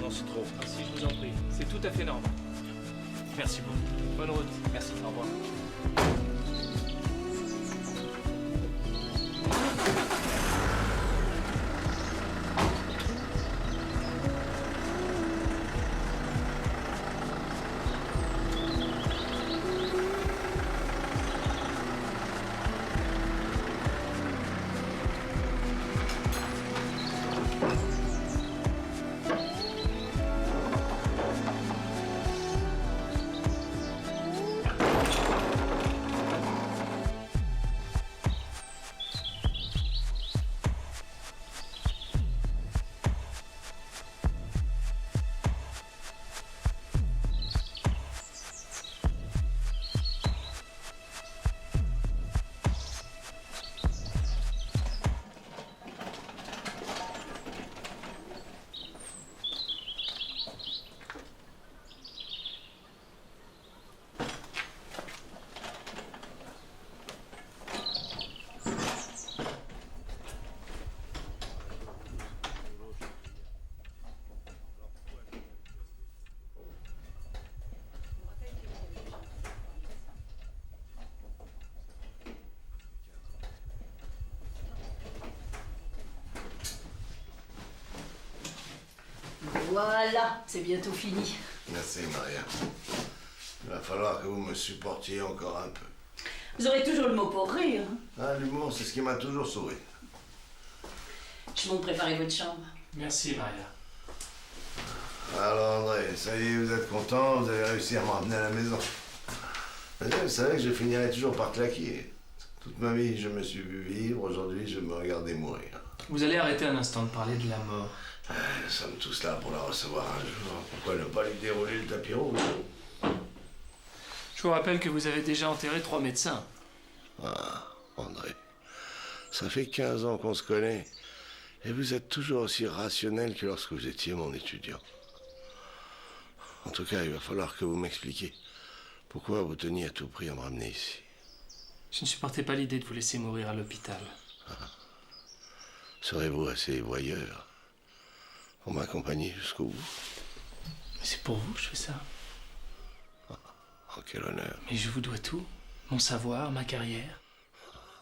non, c'est trop. Ah, si, je vous en prie. C'est tout à fait normal. Merci beaucoup. Bonne route. Merci, au revoir. Voilà, c'est bientôt fini. Merci, Maria. Il va falloir que vous me supportiez encore un peu. Vous aurez toujours le mot pour rire. Ah, l'humour, c'est ce qui m'a toujours sauvé. Je monte préparer votre chambre. Merci, Maria. Alors, André, ça y est, vous êtes content, vous avez réussi à me ramener à la maison. Vous savez que je finirai toujours par claquer. Toute ma vie, je me suis vu vivre, aujourd'hui, je me regardais mourir. Vous allez arrêter un instant de parler de la mort. Nous sommes tous là pour la recevoir un jour. Pourquoi ne pas lui dérouler le tapis rouge? Je vous rappelle que vous avez déjà enterré 3 médecins. Ah, André, ça fait 15 ans qu'on se connaît. Et vous êtes toujours aussi rationnel que lorsque vous étiez mon étudiant. En tout cas, il va falloir que vous m'expliquiez pourquoi vous teniez à tout prix à me ramener ici. Je ne supportais pas l'idée de vous laisser mourir à l'hôpital. Serez-vous assez voyeur pour m'accompagner jusqu'au bout? Mais c'est pour vous que je fais ça. Oh, quel honneur. Mais je vous dois tout. Mon savoir, ma carrière.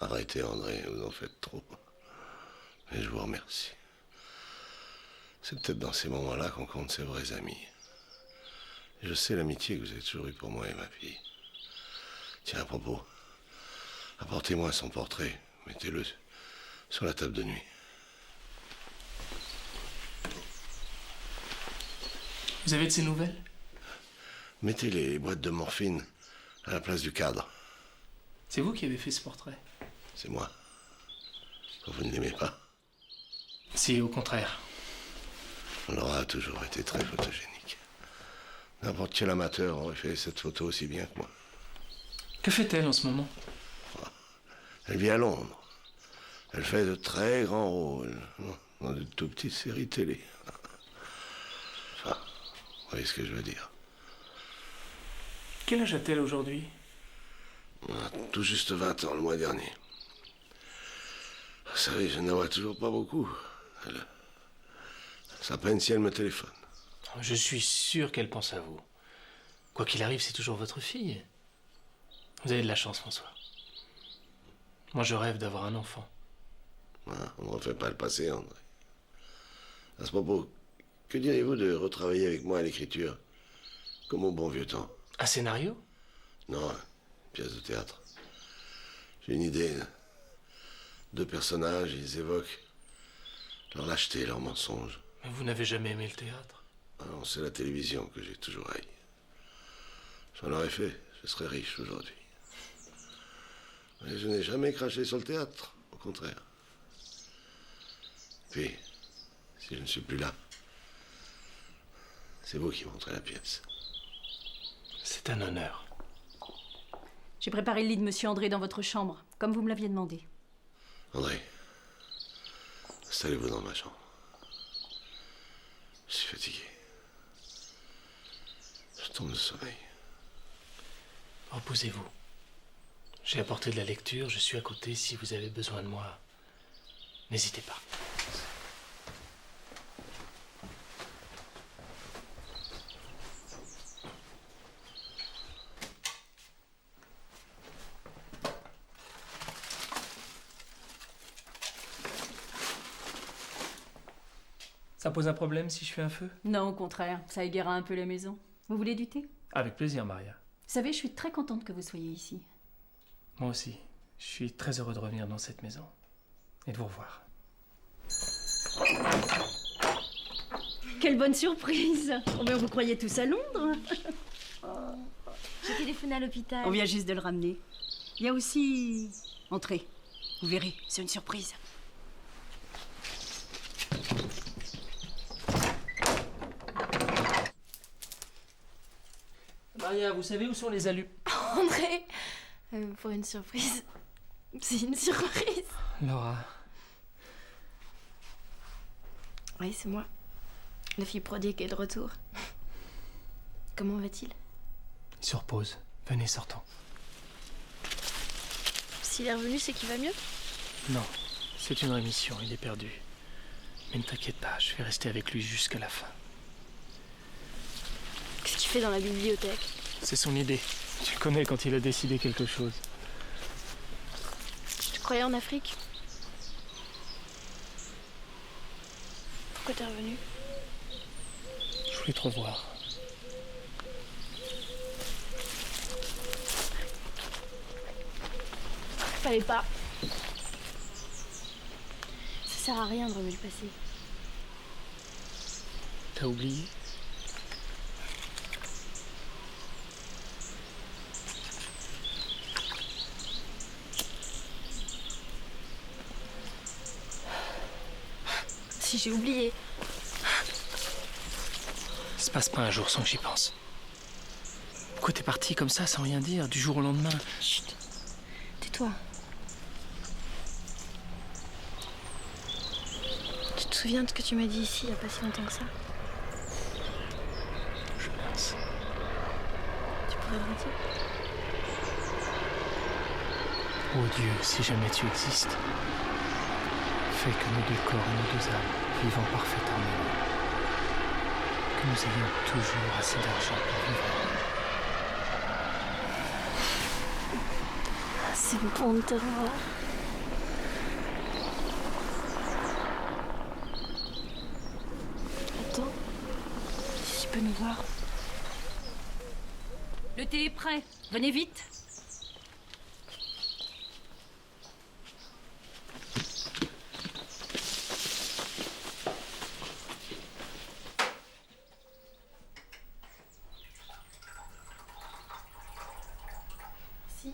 Arrêtez, André, vous en faites trop. Mais je vous remercie. C'est peut-être dans ces moments-là qu'on compte ses vrais amis. Et je sais l'amitié que vous avez toujours eue pour moi et ma fille. Tiens, à propos, apportez-moi son portrait. Mettez-le sur la table de nuit. Vous avez de ces nouvelles? Mettez les boîtes de morphine à la place du cadre. C'est vous qui avez fait ce portrait? C'est moi. Vous ne l'aimez pas? Si, au contraire. Laura a toujours été très photogénique. N'importe quel amateur aurait fait cette photo aussi bien que moi. Que fait-elle en ce moment? Elle vit à Londres. Elle fait de très grands rôles dans de tout petites séries télé. Enfin, vous voyez ce que je veux dire. Quel âge a-t-elle aujourd'hui? Tout juste 20 ans le mois dernier. Vous savez, je n'en vois toujours pas beaucoup. C'est à peine si elle me téléphone. Je suis sûr qu'elle pense à vous. Quoi qu'il arrive, c'est toujours votre fille. Vous avez de la chance, François. Moi, je rêve d'avoir un enfant. On ne refait pas le passé, André. À ce propos, que diriez-vous de retravailler avec moi à l'écriture, comme au bon vieux temps? Un scénario? Non, une pièce de théâtre. J'ai une idée. 2 personnages, ils évoquent leur lâcheté, leurs mensonges. Mais vous n'avez jamais aimé le théâtre? Non, c'est la télévision que j'ai toujours haï. J'en aurais fait, je serais riche aujourd'hui. Mais je n'ai jamais craché sur le théâtre, au contraire. Puis, si je ne suis plus là, c'est vous qui montrez la pièce. C'est un honneur. J'ai préparé le lit de Monsieur André dans votre chambre, comme vous me l'aviez demandé. André, installez-vous dans ma chambre. Je suis fatigué. Je tombe de sommeil. Reposez-vous. J'ai apporté de la lecture, je suis à côté si vous avez besoin de moi. N'hésitez pas. Ça pose un problème si je fais un feu? Non, au contraire, ça égaiera un peu la maison. Vous voulez du thé? Avec plaisir, Maria. Vous savez, je suis très contente que vous soyez ici. Moi aussi. Je suis très heureux de revenir dans cette maison. Et de vous revoir. Quelle bonne surprise! Oh, bien, vous croyez tous à Londres? J'ai téléphoné à l'hôpital. On vient juste de le ramener. Il y a aussi... Entrez. Vous verrez, c'est une surprise. Maria, vous savez où sont les allumes? André, pour une surprise. C'est une surprise. Laura. Oui, c'est moi. La fille prodigue est de retour. Comment va-t-il? Sur pause. Venez, sortons. S'il est revenu, c'est qu'il va mieux? Non, c'est une rémission, il est perdu. Mais ne t'inquiète pas, je vais rester avec lui jusqu'à la fin. Qu'est-ce qu'il fait dans la bibliothèque? C'est son idée. Tu connais quand il a décidé quelque chose. Tu croyais en Afrique? Pourquoi t'es revenu? Je voulais te revoir. Fallait pas. Ça sert à rien de remuer le passé. T'as oublié? Si j'ai oublié. Il se passe pas un jour sans que j'y pense. Pourquoi t'es parti comme ça, sans rien dire, du jour au lendemain? Chut. Tais-toi. Tu te souviens de ce que tu m'as dit ici il y a pas si longtemps que ça? Je pense. Tu pourrais le redire? Oh Dieu, si jamais tu existes, fais que nos deux corps et nos deux âmes vivent en parfaite harmonie. Que nous ayons toujours assez d'argent pour vivre. C'est bon de te revoir. Attends, si je peux nous voir. Le thé est prêt. Venez vite. Si.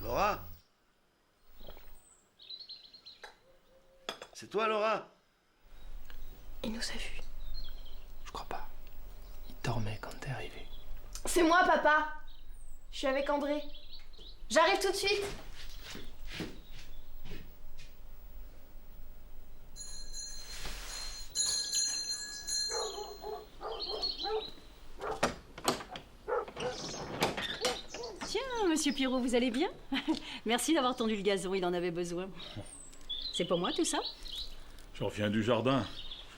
Laura? C'est toi, Laura? Il nous a vus. Je crois pas. Il dormait quand t'es arrivé. C'est moi, papa. Je suis avec André. J'arrive tout de suite. Tiens, monsieur Pierrot, vous allez bien? Merci d'avoir tendu le gazon, il en avait besoin. C'est pour moi tout ça? Je reviens du jardin.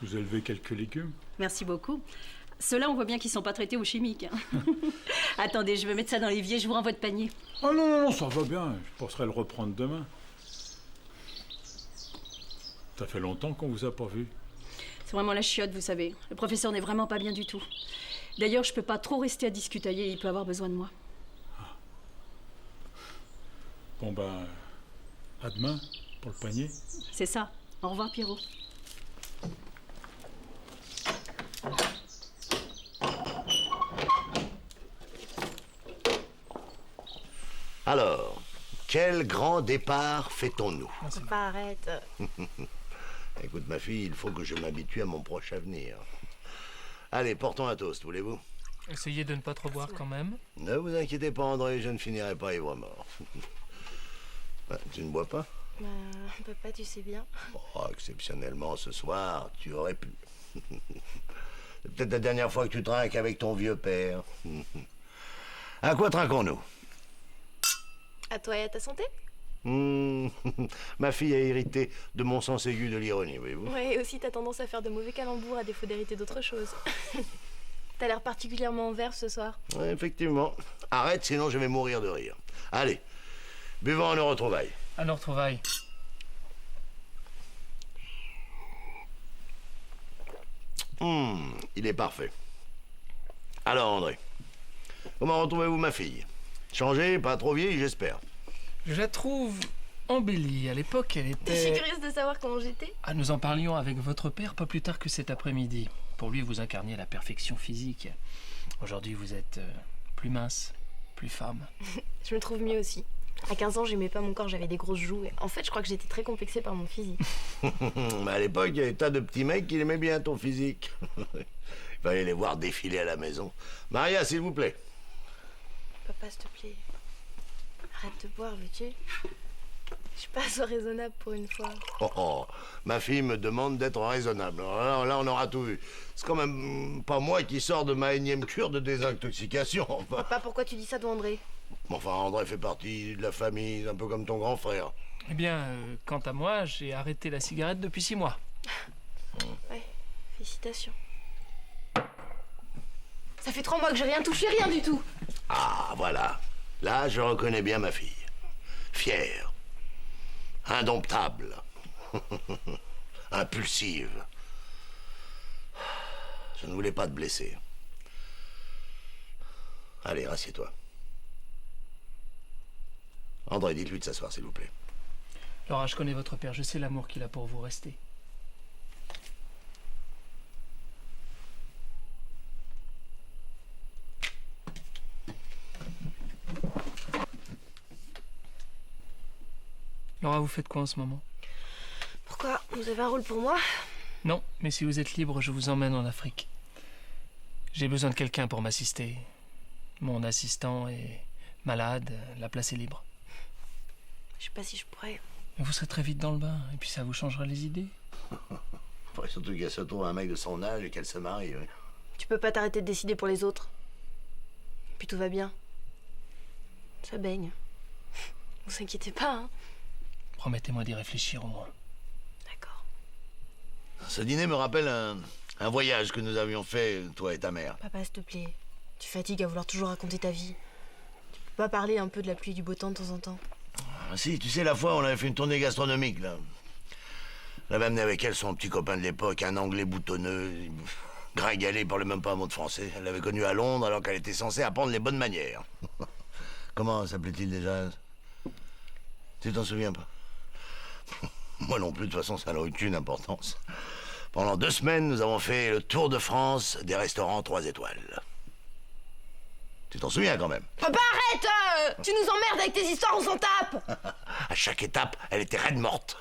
Je vous ai élevé quelques légumes. Merci beaucoup. Ceux-là, on voit bien qu'ils sont pas traités aux chimiques. Hein. Attendez, je vais mettre ça dans l'évier, je vous renvoie de panier. Ah non, ça va bien. Je penserai le reprendre demain. Ça fait longtemps qu'on vous a pas vu. C'est vraiment la chiotte, vous savez. Le professeur n'est vraiment pas bien du tout. D'ailleurs, je peux pas trop rester à discutailler, il peut avoir besoin de moi. Bon ben, à demain pour le panier. C'est ça. Au revoir, Pierrot. Alors, quel grand départ fait-on-nous? Papa, arrête. Écoute, ma fille, il faut que je m'habitue à mon proche avenir. Allez, portons un toast, voulez-vous? Essayez de ne pas trop boire quand même. Ne vous inquiétez pas, André, je ne finirai pas ivre mort. Tu ne bois pas? Papa, tu sais bien. Oh, exceptionnellement, ce soir, tu aurais pu. C'est peut-être la dernière fois que tu trinques avec ton vieux père. À quoi trinquons-nous? À toi et à ta santé? Ma fille a hérité de mon sens aigu de l'ironie, voyez-vous. Ouais, et aussi t'as tendance à faire de mauvais calembours à défaut d'hériter d'autres choses. T'as l'air particulièrement en verve ce soir. Ouais, effectivement. Arrête, sinon je vais mourir de rire. Allez, buvons à nos retrouvailles. À nos retrouvailles. Il est parfait. Alors, André, comment retrouvez-vous ma fille? Changée, pas trop vieille, j'espère. Je la trouve embellie. À l'époque, elle Je suis était... curieuse de savoir comment j'étais. Ah, nous en parlions avec votre père pas plus tard que cet après-midi. Pour lui, vous incarniez la perfection physique. Aujourd'hui, vous êtes plus mince, plus femme. Je me trouve mieux aussi. À 15 ans, j'aimais pas mon corps, j'avais des grosses joues. En fait, je crois que j'étais très complexée par mon physique. Mais à l'époque, il y avait des tas de petits mecs qui aimaient bien ton physique. Il fallait les voir défiler à la maison. Maria, s'il vous plaît. Papa, s'il te plaît. Arrête de boire, veux-tu? Je suis pas assez raisonnable pour une fois. Oh, ma fille me demande d'être raisonnable. Alors là, on aura tout vu. C'est quand même pas moi qui sors de ma énième cure de désintoxication. Enfin, Papa, pourquoi tu dis ça de André? André fait partie de la famille, un peu comme ton grand frère. Eh bien, quant à moi, j'ai arrêté la cigarette depuis 6 mois. Ouais, félicitations. Ça fait 3 mois que j'ai rien touché, rien du tout. Ah, voilà. Là, je reconnais bien ma fille. Fière. Indomptable. Impulsive. Je ne voulais pas te blesser. Allez, rassieds-toi. André, dites-lui de s'asseoir, s'il vous plaît. Laura, je connais votre père, je sais l'amour qu'il a pour vous. Restez. Laura, vous faites quoi en ce moment? Pourquoi? Vous avez un rôle pour moi? Non, mais si vous êtes libre, je vous emmène en Afrique. J'ai besoin de quelqu'un pour m'assister. Mon assistant est malade, la place est libre. Je sais pas si je pourrais. Mais vous serez très vite dans le bain, et puis ça vous changera les idées. Faudrait surtout qu'elle se trouve un mec de son âge et qu'elle se marie. Oui. Tu peux pas t'arrêter de décider pour les autres. Puis tout va bien. Ça baigne. Vous inquiétez pas, hein. Promettez-moi d'y réfléchir au moins. D'accord. Ce dîner me rappelle un voyage que nous avions fait, toi et ta mère. Papa, s'il te plaît. Tu fatigues à vouloir toujours raconter ta vie. Tu peux pas parler un peu de la pluie et du beau temps de temps en temps? Ah, si, tu sais, la fois, on avait fait une tournée gastronomique, là. Elle avait amené avec elle son petit copain de l'époque, un Anglais boutonneux, gringalé, il parlait même pas un mot de français. Elle l'avait connu à Londres alors qu'elle était censée apprendre les bonnes manières. Comment s'appelait-il déjà? Tu t'en souviens pas? Moi non plus, de toute façon, ça n'a aucune importance. Pendant 2 semaines, nous avons fait le tour de France des restaurants 3 étoiles. Tu t'en souviens quand même? Papa, arrête! Tu nous emmerdes avec tes histoires, on s'en tape! À chaque étape, elle était raide morte.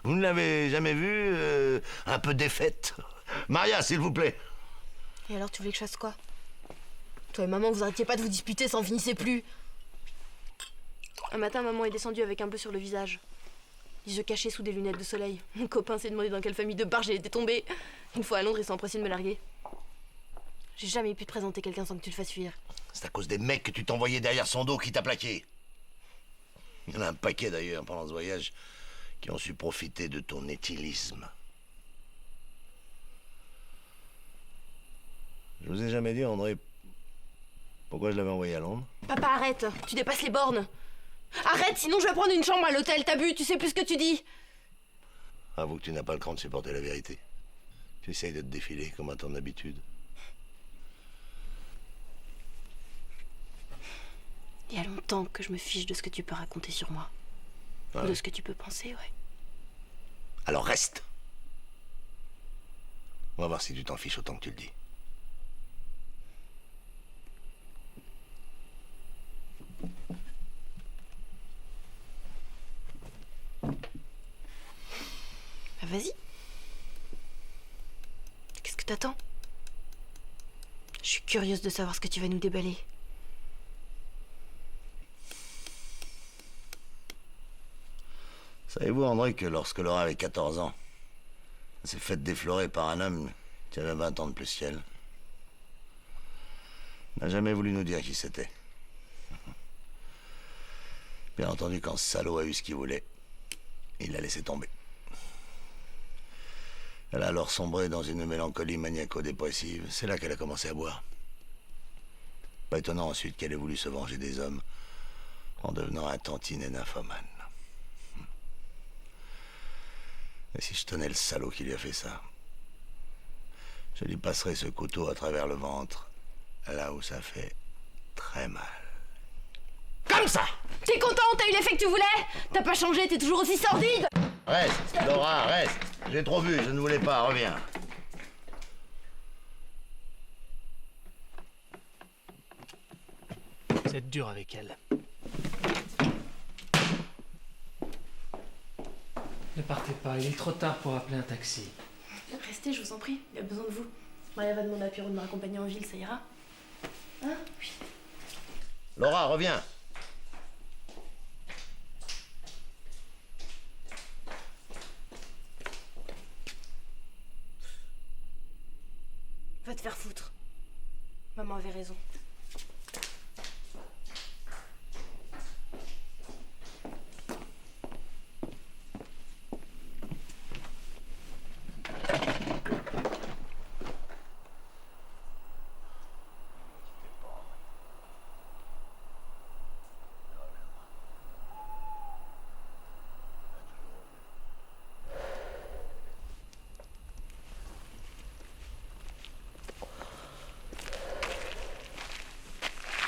Vous ne l'avez jamais vue un peu défaite? Maria, s'il vous plaît. Et alors, tu voulais que je fasse quoi? Toi et maman, vous arrêtiez pas de vous disputer, ça en finissait plus. Un matin, maman est descendue avec un bleu sur le visage. Les yeux cachés sous des lunettes de soleil. Mon copain s'est demandé dans quelle famille de barge elle était tombée. Une fois à Londres, ils sont empressés de me larguer. J'ai jamais pu te présenter quelqu'un sans que tu le fasses fuir. C'est à cause des mecs que tu t'envoyais derrière son dos qui t'a plaqué. Il y en a un paquet d'ailleurs pendant ce voyage qui ont su profiter de ton éthylisme. Je vous ai jamais dit, André, pourquoi je l'avais envoyé à Londres? Papa, arrête! Tu dépasses les bornes! Arrête, sinon je vais prendre une chambre à l'hôtel, t'as bu, tu sais plus ce que tu dis! Avoue que tu n'as pas le cran de supporter la vérité. Tu essayes de te défiler comme à ton habitude. Il y a longtemps que je me fiche de ce que tu peux raconter sur moi. Ah De ouais. ce que tu peux penser, ouais. Alors reste. On va voir si tu t'en fiches autant que tu le dis. Bah vas-y. Qu'est-ce que t'attends? Je suis curieuse de savoir ce que tu vas nous déballer. Savez-vous, André, que lorsque Laura avait 14 ans, elle s'est faite déflorer par un homme qui avait 20 ans de plus qu'elle? Elle n'a jamais voulu nous dire qui c'était. Bien entendu, quand ce salaud a eu ce qu'il voulait, il l'a laissé tomber. Elle a alors sombré dans une mélancolie maniaco-dépressive. C'est là qu'elle a commencé à boire. Pas étonnant ensuite qu'elle ait voulu se venger des hommes en devenant un tantine et nymphomane. Et si je tenais le salaud qui lui a fait ça, je lui passerais ce couteau à travers le ventre, là où ça fait très mal. Comme ça! T'es content? T'as eu l'effet que tu voulais? T'as pas changé, t'es toujours aussi sordide? Reste, Laura, reste. J'ai trop vu, je ne voulais pas, reviens. Vous êtes dur avec elle. Ne partez pas, il est trop tard pour appeler un taxi. Restez, je vous en prie, il a besoin de vous. Maria va demander à Pierrot de me raccompagner en ville, ça ira? Hein? Oui. Laura, reviens. Va te faire foutre. Maman avait raison.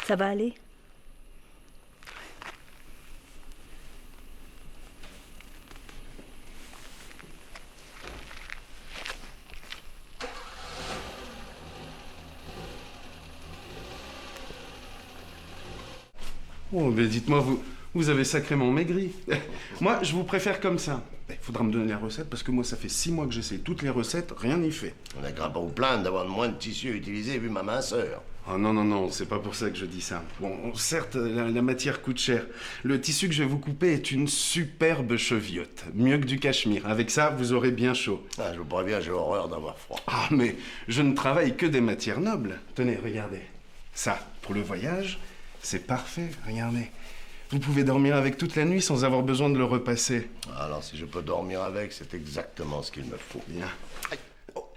Ça va aller? Oh, mais dites-moi, vous avez sacrément maigri. Moi, je vous préfère comme ça. Il faudra me donner la recette parce que moi, ça fait 6 mois que j'essaie toutes les recettes, rien n'y fait. On n'a qu'à pas vous plaindre d'avoir moins de tissu utilisé vu ma minceur. Oh non, non, non, c'est pas pour ça que je dis ça. Bon, certes, la matière coûte cher. Le tissu que je vais vous couper est une superbe cheviote. Mieux que du cachemire. Avec ça, vous aurez bien chaud. Ah, je vous préviens, j'ai horreur d'avoir froid. Ah, mais je ne travaille que des matières nobles. Tenez, regardez. Ça, pour le voyage, c'est parfait, regardez. Vous pouvez dormir avec toute la nuit sans avoir besoin de le repasser. Alors, si je peux dormir avec, c'est exactement ce qu'il me faut. Bien. Oh,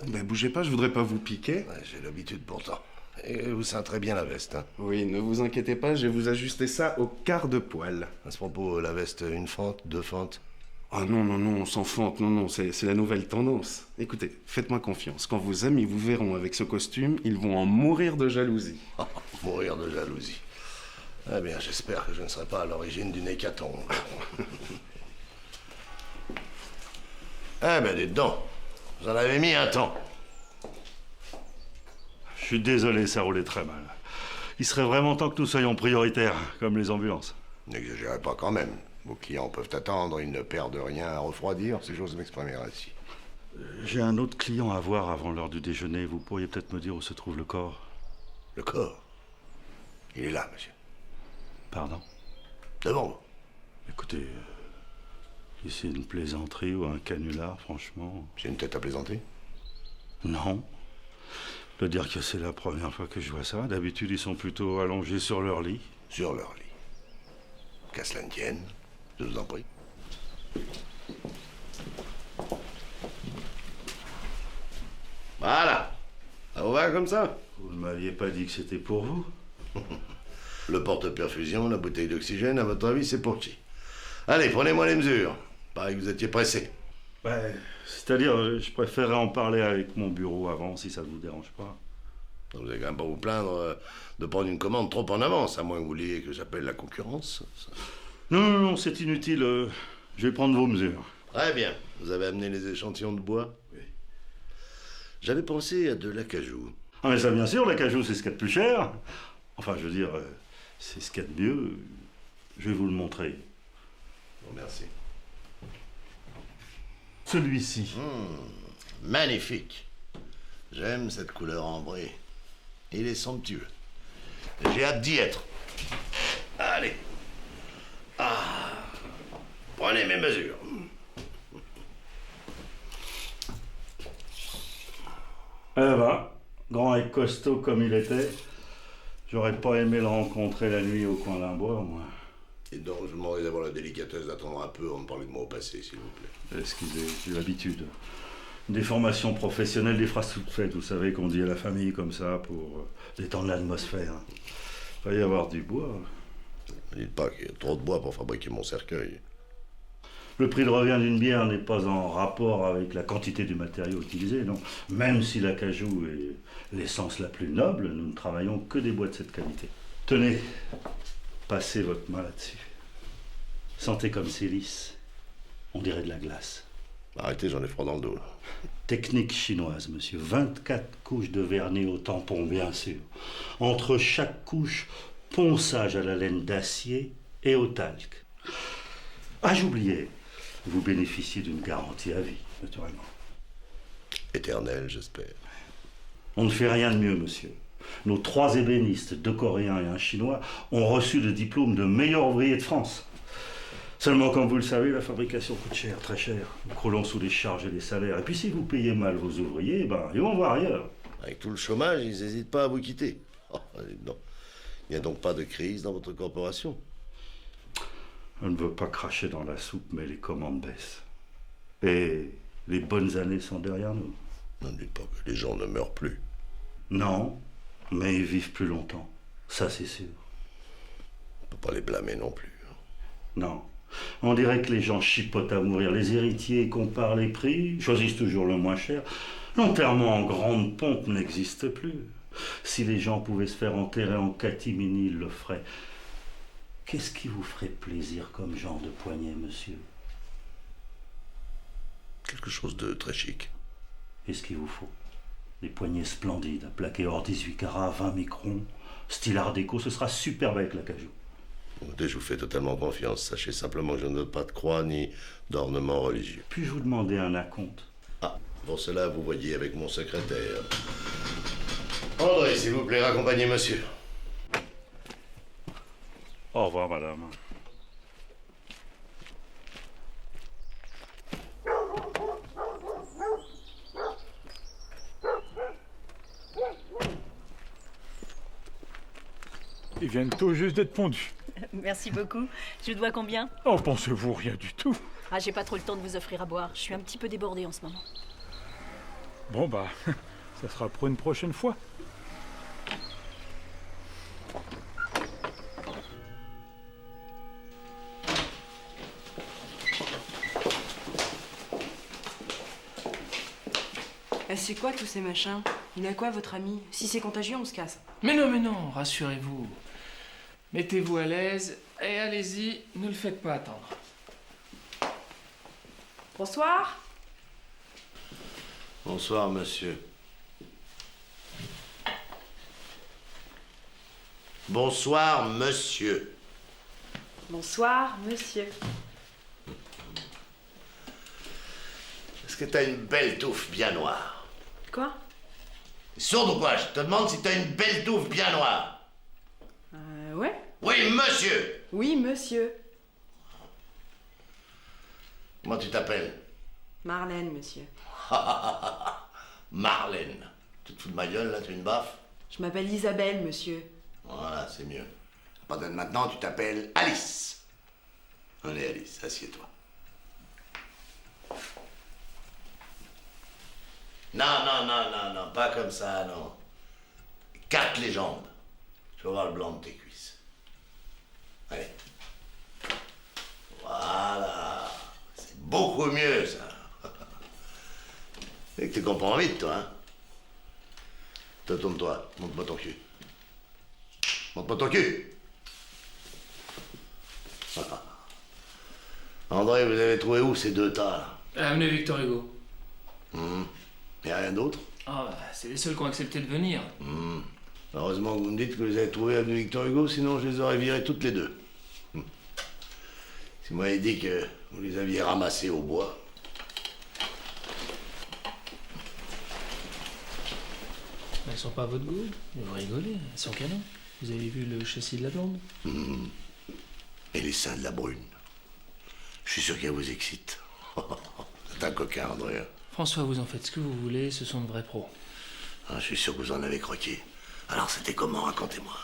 ben, bougez pas, je voudrais pas vous piquer. Ouais, j'ai l'habitude pourtant. Et vous cintrez bien la veste, hein. Oui, ne vous inquiétez pas, je vais vous ajuster ça au quart de poil. À ce propos, la veste, une fente, 2 fentes? Ah non, non, non, on s'en fente, non, non, c'est la nouvelle tendance. Écoutez, faites-moi confiance, quand vos amis vous verront avec ce costume, ils vont en mourir de jalousie. Mourir de jalousie. Eh bien, j'espère que je ne serai pas à l'origine d'une hécatombe. Eh ben, dites donc, vous en avez mis un temps. Je suis désolé, ça roulait très mal. Il serait vraiment temps que nous soyons prioritaires, comme les ambulances. N'exagérez pas quand même. Vos clients peuvent attendre, ils ne perdent rien à refroidir, si j'ose m'exprimer ainsi. J'ai un autre client à voir avant l'heure du déjeuner. Vous pourriez peut-être me dire où se trouve le corps? Le corps? Il est là, monsieur. Pardon? Devant vous. Écoutez, si c'est une plaisanterie ou un canular, franchement... J'ai une tête à plaisanter? Non. Je peux dire que c'est la première fois que je vois ça. D'habitude, ils sont plutôt allongés sur leur lit. Sur leur lit. Qu'à cela ne tienne, je vous en prie. Voilà. Ça vous va comme ça? Vous ne m'aviez pas dit que c'était pour vous? Le porte-perfusion, la bouteille d'oxygène, à votre avis, c'est pour qui? Allez, prenez-moi les mesures. Pareil que vous étiez pressé. C'est-à-dire, je préférerais en parler avec mon bureau avant, si ça ne vous dérange pas. Vous n'allez quand même pas vous plaindre de prendre une commande trop en avance, à moins que vous vouliez que j'appelle la concurrence. Non, non, non, c'est inutile. Je vais prendre vos mesures. Très bien. Vous avez amené les échantillons de bois? Oui. J'avais pensé à de l'acajou. Ah, mais ça, bien sûr, l'acajou, c'est ce qu'il y a de plus cher. Enfin, je veux dire, c'est ce qu'il y a de mieux. Je vais vous le montrer. Bon, merci. Celui-ci. Magnifique. J'aime cette couleur ambrée. Il est somptueux. J'ai hâte d'y être. Allez. Ah. Prenez mes mesures. Eh ben, grand et costaud comme il était, j'aurais pas aimé le rencontrer la nuit au coin d'un bois, moi. Et donc, je vous demanderai d'avoir la délicatesse d'attendre un peu avant de parler de moi au passé, s'il vous plaît. Excusez, j'ai l'habitude. Des formations professionnelles, des phrases toutes faites, vous savez, qu'on dit à la famille comme ça pour détendre l'atmosphère. Il va y avoir du bois. Ne dites pas qu'il y a trop de bois pour fabriquer mon cercueil. Le prix de revient d'une bière n'est pas en rapport avec la quantité du matériau utilisé, non. Même si l'acajou est l'essence la plus noble, nous ne travaillons que des bois de cette qualité. Tenez, passez votre main là-dessus. Sentez comme c'est lisse. On dirait de la glace. Arrêtez, j'en ai froid dans le dos, là. Technique chinoise, monsieur. 24 couches de vernis au tampon, bien sûr. Entre chaque couche, ponçage à la laine d'acier et au talc. Ah, j'oubliais. Vous bénéficiez d'une garantie à vie, naturellement. Éternel, j'espère. On ne fait rien de mieux, monsieur. Nos 3 ébénistes, 2 Coréens et un Chinois, ont reçu le diplôme de meilleur ouvrier de France. Seulement, comme vous le savez, la fabrication coûte cher, très cher. Nous croulons sous les charges et les salaires. Et puis, si vous payez mal vos ouvriers, ils vont voir ailleurs. Avec tout le chômage, ils n'hésitent pas à vous quitter. Oh, non. Il n'y a donc pas de crise dans votre corporation? Je ne veux pas cracher dans la soupe, mais les commandes baissent. Et les bonnes années sont derrière nous. Ne dites pas que les gens ne meurent plus. Non, mais ils vivent plus longtemps. Ça, c'est sûr. On ne peut pas les blâmer non plus. Non. On dirait que les gens chipotent à mourir. Les héritiers comparent les prix, choisissent toujours le moins cher. L'enterrement en grande pompe n'existe plus. Si les gens pouvaient se faire enterrer en catimini, ils le feraient. Qu'est-ce qui vous ferait plaisir comme genre de poignée, monsieur? Quelque chose de très chic. Et ce qu'il vous faut? Des poignées splendides, à plaquer hors 18 carats, 20 microns, style art déco, ce sera superbe avec l'acajou. Écoutez, je vous fais totalement confiance. Sachez simplement que je ne veux pas de croix ni d'ornements religieux. Puis-je vous demander un acompte? Ah, pour cela, vous voyez avec mon secrétaire. André, s'il vous plaît, raccompagnez monsieur. Au revoir, madame. Ils viennent tout juste d'être pondus. Merci beaucoup. Je dois combien? Oh, pensez-vous rien du tout? Ah, j'ai pas trop le temps de vous offrir à boire. Je suis un petit peu débordée en ce moment. Bon, bah, ça sera pour une prochaine fois. C'est quoi tous ces machins? Il a quoi votre ami? Si c'est contagieux, on se casse. Mais non, rassurez-vous. Mettez-vous à l'aise et allez-y, ne le faites pas attendre. Bonsoir. Bonsoir, monsieur. Bonsoir, monsieur. Bonsoir, monsieur. Est-ce que t'as une belle touffe bien noire? Quoi? T'es sourde ou quoi? Je te demande si t'as une belle touffe bien noire. Ouais. Oui, monsieur. Oui, monsieur. Comment tu t'appelles? Marlène, monsieur. Marlène. Tu te fous de ma gueule, là, tu es une baffe? Je m'appelle Isabelle, monsieur. Voilà, c'est mieux. À partir de maintenant, tu t'appelles Alice. Allez, Alice, assieds-toi. Non, pas comme ça, non. Carte les jambes. Je veux voir le blanc de tes cuisses. Allez. Voilà. C'est beaucoup mieux, ça. Et que tu comprends vite, toi, hein? Tourne-toi, montre-moi ton cul. Montre-moi ton cul. André, vous avez trouvé où ces 2 tas, là? Avenue Victor Hugo. Y a rien d'autre? Ah, c'est les seuls qui ont accepté de venir. Heureusement que vous me dites que vous les avez trouvés avenue Victor Hugo, sinon je les aurais virés toutes les 2. Si vous m'avez dit que vous les aviez ramassés au bois. Elles sont pas à votre goût. Vous rigolez, elles sont canon. Vous avez vu le châssis de la blonde? Et les seins de la brune. Je suis sûr qu'elle vous excite. C'est un coquin, André. François, vous en faites ce que vous voulez, ce sont de vrais pros. Ah, je suis sûr que vous en avez croqué. Alors c'était comment? Racontez-moi.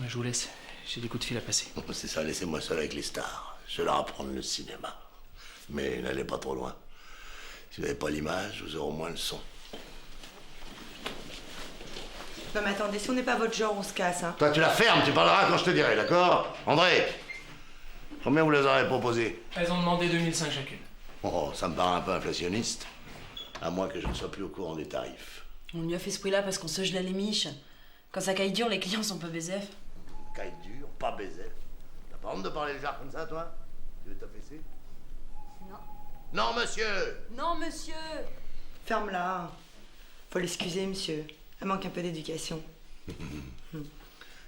Je vous laisse. j'ai des coups de fil à passer. C'est ça, laissez-moi seul avec les stars. Je vais leur apprendre le cinéma. Mais n'allez pas trop loin. Si vous n'avez pas l'image, vous aurez au moins le son. Non mais attendez, si on n'est pas votre genre, on se casse, hein. Toi, tu la fermes, tu parleras quand je te dirai, d'accord? André, combien vous les aurez proposé? Elles ont demandé 2005 chacune. Oh, ça me paraît un peu inflationniste. À moins que je ne sois plus au courant des tarifs. On lui a fait ce prix-là parce qu'on se gelait les miches. Quand ça caille dur, les clients sont pas BZF. Caille dur, pas baiser. T'as pas honte de parler le genre comme ça, toi? Tu veux t'affaisser? Non. Non, monsieur! Non, monsieur! Ferme-la. Faut l'excuser, monsieur. Elle manque un peu d'éducation.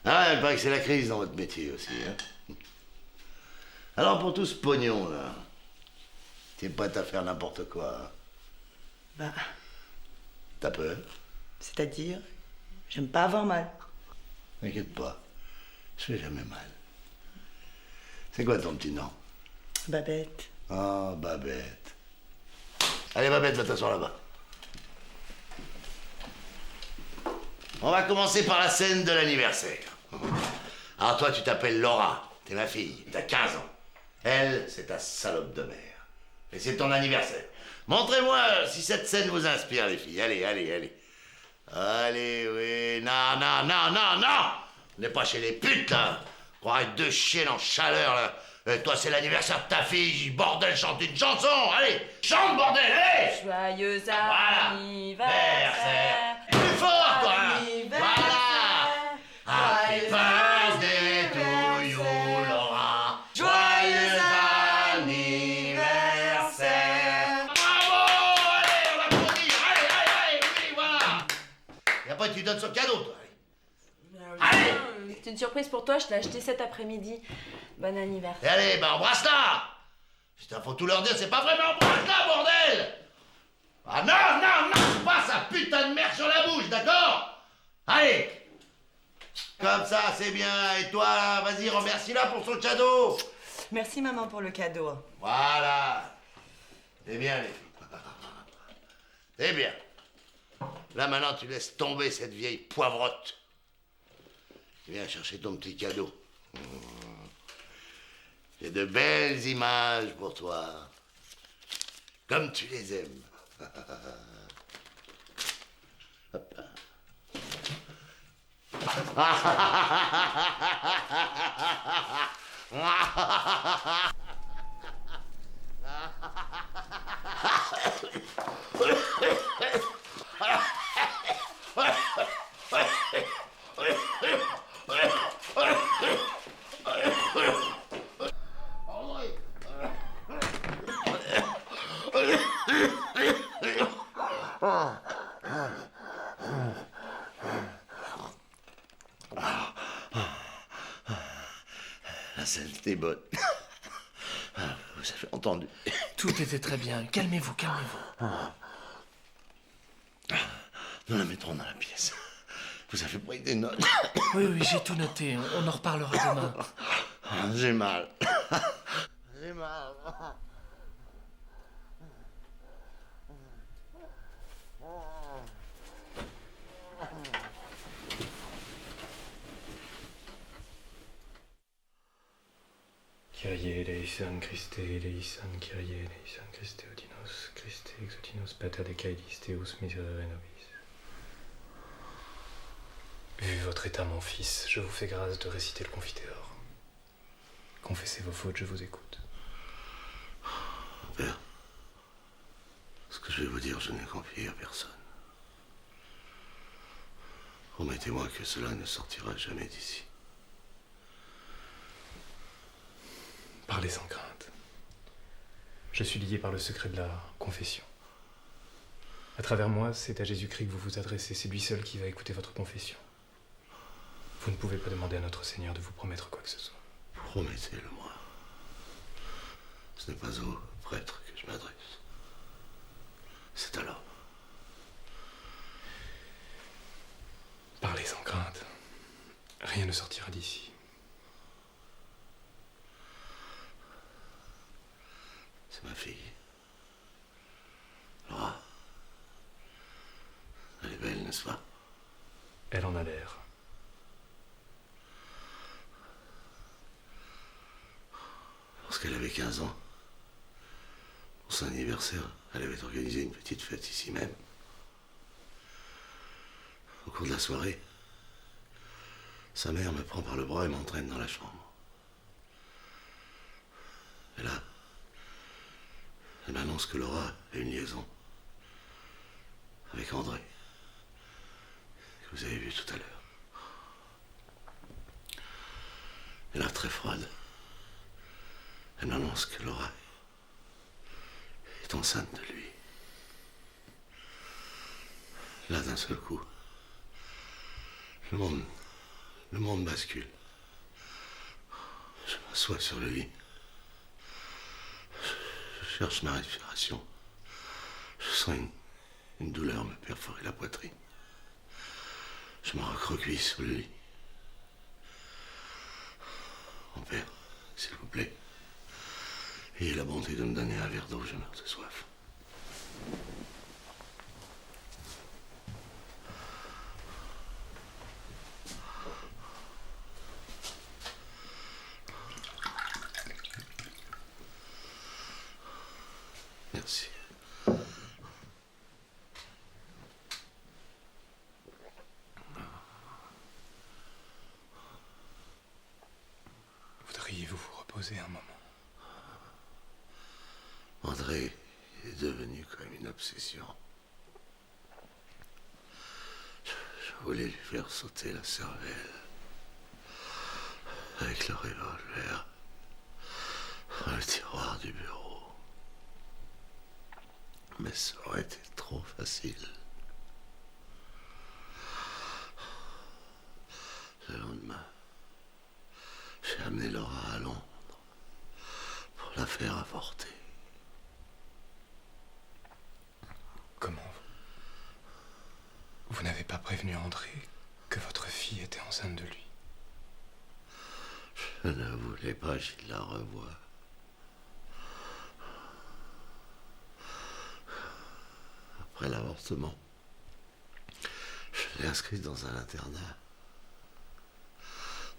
Ah, il paraît que c'est la crise dans votre métier aussi, hein? Alors, pour tout ce pognon, là, t'es prête à faire n'importe quoi, hein? Bah, T'as peur? c'est-à-dire, j'aime pas avoir mal. T'inquiète pas, je fais jamais mal. C'est quoi ton petit nom? Babette. Oh, Babette. Allez, Babette, va t'asseoir là-bas. On va commencer par la scène de l'anniversaire. Alors toi, tu t'appelles Laura, t'es ma fille, t'as 15 ans. Elle, c'est ta salope de mère. Et c'est ton anniversaire. Montrez-moi si cette scène vous inspire, les filles. Allez, allez, allez. Allez, oui. Non, non, non, non, non! On n'est pas chez les putes, là. On arrête de chier en chaleur, là. Et toi, c'est l'anniversaire de ta fille. Bordel, chante une chanson. Allez, chante, bordel, allez! Joyeux Voilà. anniversaire. Plus fort, toi! Anniversaire. Voilà! Happy birthday to you, Laura! Joyeux anniversaire! Bravo! Allez, on applaudit! Allez, allez, allez! Oui, voilà! Et après, tu donnes son cadeau, toi. Allez! C'est une surprise pour toi, je t'ai acheté cet après-midi. Bon Et anniversaire. allez, ben embrasse-la! Putain, faut tout leur dire, c'est pas vraiment embrasse-la, bordel! Ah non, non, non, c'est pas sa putain de merde sur la bouche, d'accord? Allez! Comme ça, c'est bien. Et toi, vas-y, remercie-la pour son cadeau. Merci maman pour le cadeau. Voilà. C'est bien, les filles. C'est bien. Là, maintenant, tu laisses tomber cette vieille poivrotte. Tu viens chercher ton petit cadeau. J'ai de belles images pour toi. Comme tu les aimes. Hop. La scène était bonne. Vous avez entendu. Tout était très bien. Calmez-vous, calmez-vous. Nous la mettrons dans la pièce. Vous avez pris des notes. Oui, oui, j'ai tout noté. On en reparlera demain. J'ai mal. J'ai mal. Kyrie eleison, Christe eleison, Kyrie eleison, Christe odinos, Christe exodinos, pater de caelis, Deus miserere nobis. Vu votre état, mon fils, je vous fais grâce de réciter le Confiteor. Confessez vos fautes, je vous écoute. Père, ce que je vais vous dire, je n'ai confié à personne. Promettez-moi que cela ne sortira jamais d'ici. Parlez sans crainte. Je suis lié par le secret de la confession. À travers moi, c'est à Jésus-Christ que vous vous adressez. C'est lui seul qui va écouter votre confession. Vous ne pouvez pas demander à notre Seigneur de vous promettre quoi que ce soit. Promettez-le-moi. Ce n'est pas au prêtre que je m'adresse. C'est à l'homme. Parlez sans crainte. Rien ne sortira d'ici. C'est ma fille. Laura. Elle est belle, n'est-ce pas? Elle en a l'air. Lorsqu'elle avait 15 ans, pour son anniversaire, elle avait organisé une petite fête ici même. Au cours de la soirée, sa mère me prend par le bras et m'entraîne dans la chambre. Et là, elle m'annonce que Laura a une liaison avec André, que vous avez vu tout à l'heure. Et là, très froide, elle m'annonce que Laura est enceinte de lui. Là, d'un seul coup, le monde bascule. Je m'assois sur le lit. Je cherche ma respiration. Je sens une douleur me perforer la poitrine. Je me recroqueville sur le lit. Mon père, s'il vous plaît, ayez la bonté de me donner un verre d'eau, je meurs de soif. Merci. Voudriez-vous vous reposer un moment? André est devenu comme une obsession. Je voulais lui faire sauter la cervelle avec le revolver dans le tiroir du bureau. Mais ça aurait été trop facile. Le lendemain, j'ai amené Laura à Londres pour la faire avorter. Comment? Vous n'avez pas prévenu André que votre fille était enceinte de lui? Je ne voulais pas qu'il la revoie. Après l'avortement, je l'ai inscrite dans un internat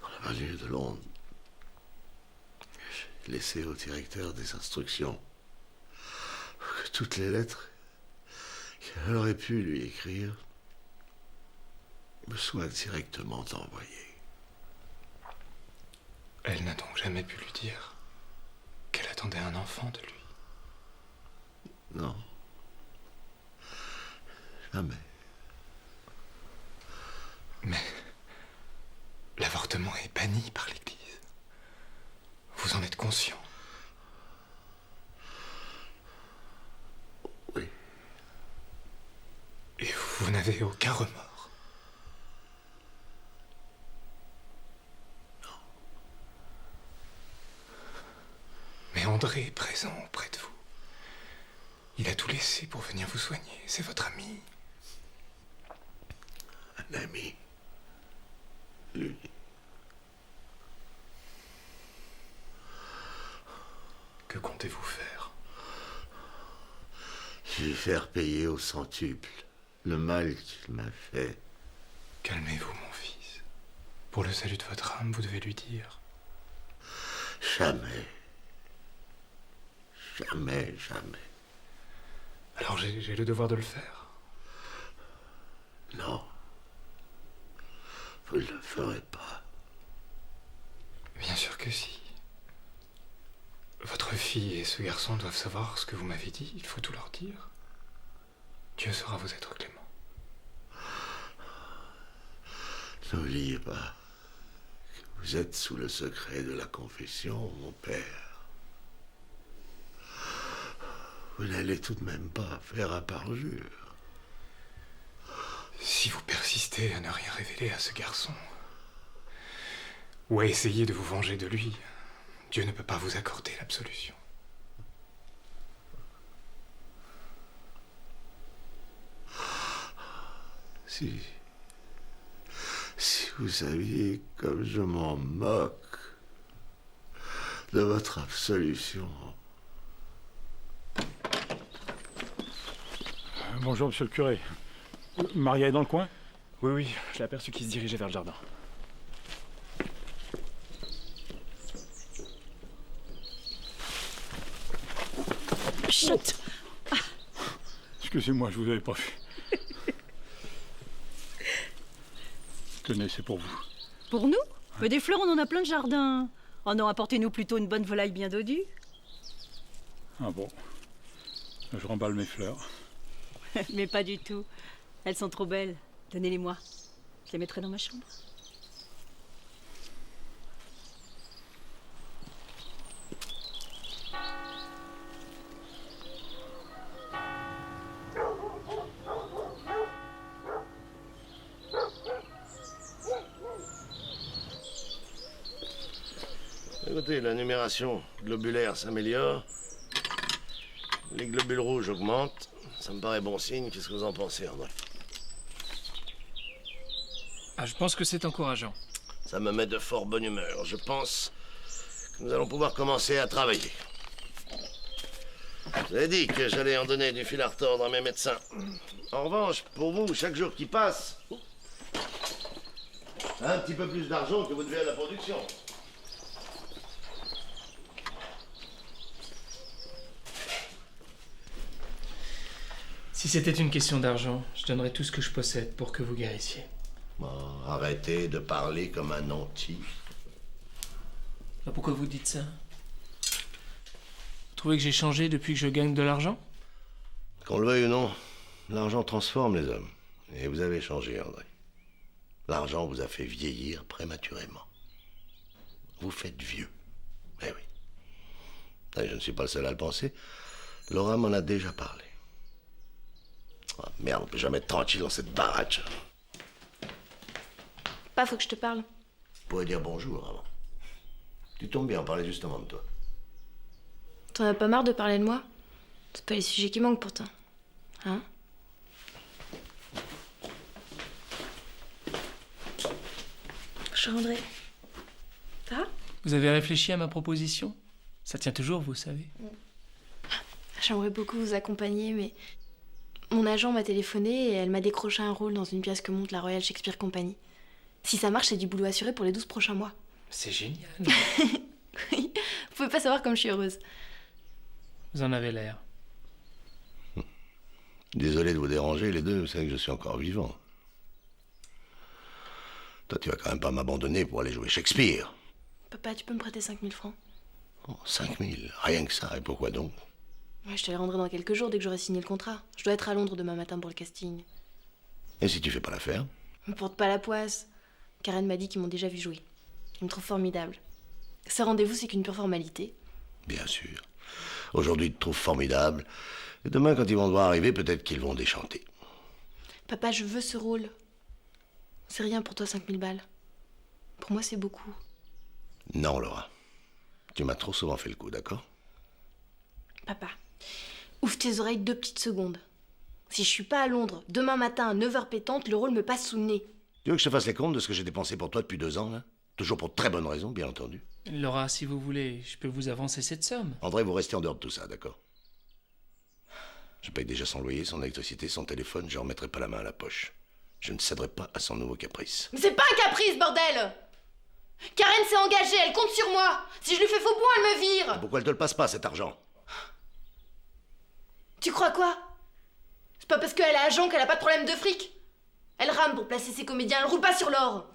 dans la banlieue de Londres. J'ai laissé au directeur des instructions pour que toutes les lettres qu'elle aurait pu lui écrire me soient directement envoyées. Elle n'a donc jamais pu lui dire qu'elle attendait un enfant de lui? Non. Jamais. Mais l'avortement est banni par l'Église. Vous en êtes conscient? Oui. Et vous n'avez aucun remords? Non. Mais André est présent auprès de vous. Il a tout laissé pour venir vous soigner. C'est votre ami. Un ami. Lui. Que comptez-vous faire? Je vais lui faire payer au centuple le mal qu'il m'a fait. Calmez-vous, mon fils. Pour le salut de votre âme, vous devez lui dire. Jamais. Jamais, jamais. Alors j'ai le devoir de le faire. Non. Vous ne le ferez pas. Bien sûr que si. Votre fille et ce garçon doivent savoir ce que vous m'avez dit. Il faut tout leur dire. Dieu saura vous être clément. N'oubliez pas que vous êtes sous le secret de la confession, mon père. Vous n'allez tout de même pas faire un parjure. Si vous persistez à ne rien révéler à ce garçon, ou à essayer de vous venger de lui, Dieu ne peut pas vous accorder l'absolution. Si vous saviez comme je m'en moque de votre absolution. Bonjour, monsieur le curé. Maria est dans le coin? Oui, je l'ai aperçu qui se dirigeait vers le jardin. Chut. Excusez-moi, je vous avais pas vu. Tenez, c'est pour vous. Pour nous? Mais des fleurs, on en a plein de jardins. Oh non, apportez-nous plutôt une bonne volaille bien dodue. Ah bon. Je remballe mes fleurs. Mais pas du tout. Elles sont trop belles. Donnez-les-moi. Je les mettrai dans ma chambre. Écoutez, la numération globulaire s'améliore. Les globules rouges augmentent. Ça me paraît bon signe. Qu'est-ce que vous en pensez, André? Ah, je pense que c'est encourageant. Ça me met de fort bonne humeur. Je pense que nous allons pouvoir commencer à travailler. Je vous avais dit que j'allais en donner du fil à retordre à mes médecins. En revanche, pour vous, chaque jour qui passe, un petit peu plus d'argent que vous devez à la production. Si c'était une question d'argent, je donnerais tout ce que je possède pour que vous guérissiez. Oh, arrêtez de parler comme un nanti. Pourquoi vous dites ça? Vous trouvez que j'ai changé depuis que je gagne de l'argent? Qu'on le veuille ou non, l'argent transforme les hommes. Et vous avez changé, André. L'argent vous a fait vieillir prématurément. Vous faites vieux. Eh oui. Et je ne suis pas le seul à le penser. Laura m'en a déjà parlé. Ah, merde, on peut jamais être tranquille dans cette baraque. Pas, faut que je te parle. Vous pourrez dire bonjour avant. Tu tombes bien, on parlait justement de toi. T'en as pas marre de parler de moi? C'est pas les sujets qui manquent pourtant. Hein? Bonjour André. Ça va? Vous avez réfléchi à ma proposition? Ça tient toujours, vous savez. J'aimerais beaucoup vous accompagner, mais mon agent m'a téléphoné et elle m'a décroché un rôle dans une pièce que monte la Royal Shakespeare Company. Si ça marche, c'est du boulot assuré pour les 12 prochains mois. C'est génial. Oui, vous pouvez pas savoir comme je suis heureuse. Vous en avez l'air. Désolé de vous déranger, les deux, vous savez que je suis encore vivant. Toi, tu vas quand même pas m'abandonner pour aller jouer Shakespeare. Papa, tu peux me prêter 5000 francs? Oh, 5000, rien que ça, et pourquoi donc? Ouais, je te les rendrai dans quelques jours dès que j'aurai signé le contrat. Je dois être à Londres demain matin pour le casting. Et si tu fais pas l'affaire? Me porte pas la poisse. Karen m'a dit qu'ils m'ont déjà vu jouer. Ils me trouvent formidable. Ce rendez-vous, c'est qu'une pure formalité. Bien sûr. Aujourd'hui, ils te trouvent formidable. Et demain, quand ils vont devoir arriver, peut-être qu'ils vont déchanter. Papa, je veux ce rôle. C'est rien pour toi, 5000 balles. Pour moi, c'est beaucoup. Non, Laura. Tu m'as trop souvent fait le coup, d'accord? Papa, ouvre tes oreilles 2 petites secondes. Si je suis pas à Londres, demain matin à 9h pétante, le rôle me passe sous le nez. Tu veux que je te fasse les comptes de ce que j'ai dépensé pour toi depuis 2 ans, là? Toujours pour de très bonnes raisons, bien entendu. Laura, si vous voulez, je peux vous avancer cette somme. André, vous restez en dehors de tout ça, d'accord? Je paye déjà son loyer, son électricité, son téléphone, je ne remettrai pas la main à la poche. Je ne céderai pas à son nouveau caprice. Mais c'est pas un caprice, bordel! Karen s'est engagée, elle compte sur moi. Si je lui fais faux point, elle me vire. Et pourquoi elle te le passe pas, cet argent? Tu crois quoi? C'est pas parce qu'elle est agent qu'elle a pas de problème de fric. Elle rame pour placer ses comédiens, elle roule pas sur l'or.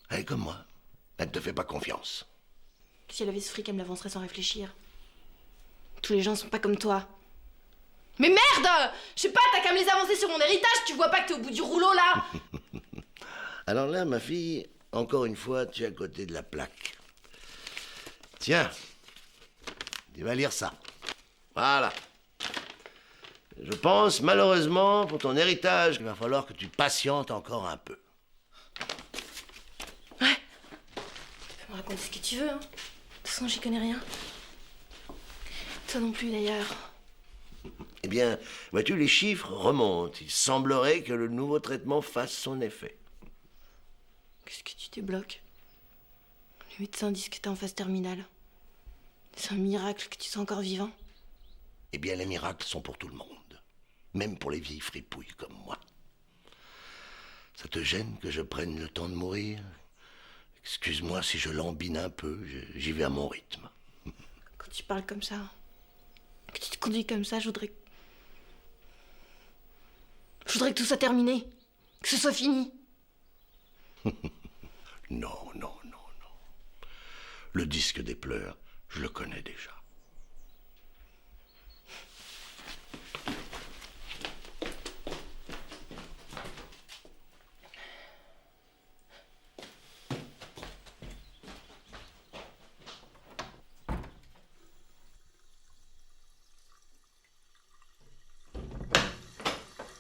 Elle est comme moi. Elle ne te fait pas confiance. Si elle avait ce fric, elle me l'avancerait sans réfléchir. Tous les gens sont pas comme toi. Mais merde! Je sais pas, t'as qu'à me les avancer sur mon héritage, tu vois pas que t'es au bout du rouleau, là? Alors là, ma fille, encore une fois, tu es à côté de la plaque. Tiens, tu vas lire ça. Voilà. Je pense, malheureusement, pour ton héritage, qu'il va falloir que tu patientes encore un peu. Ouais. Tu peux me raconter ce que tu veux, hein. De toute façon, j'y connais rien. Toi non plus, d'ailleurs. Eh bien, vois-tu, les chiffres remontent. Il semblerait que le nouveau traitement fasse son effet. Qu'est-ce que tu débloques? Les médecins disent que t'es en phase terminale. C'est un miracle que tu sois encore vivant. Eh bien, les miracles sont pour tout le monde. Même pour les vieilles fripouilles comme moi. Ça te gêne que je prenne le temps de mourir? Excuse-moi si je lambine un peu, j'y vais à mon rythme. Quand tu parles comme ça, que tu te conduis comme ça, je voudrais... Je voudrais que tout soit terminé. Que ce soit fini. Non. Le disque des pleurs, je le connais déjà.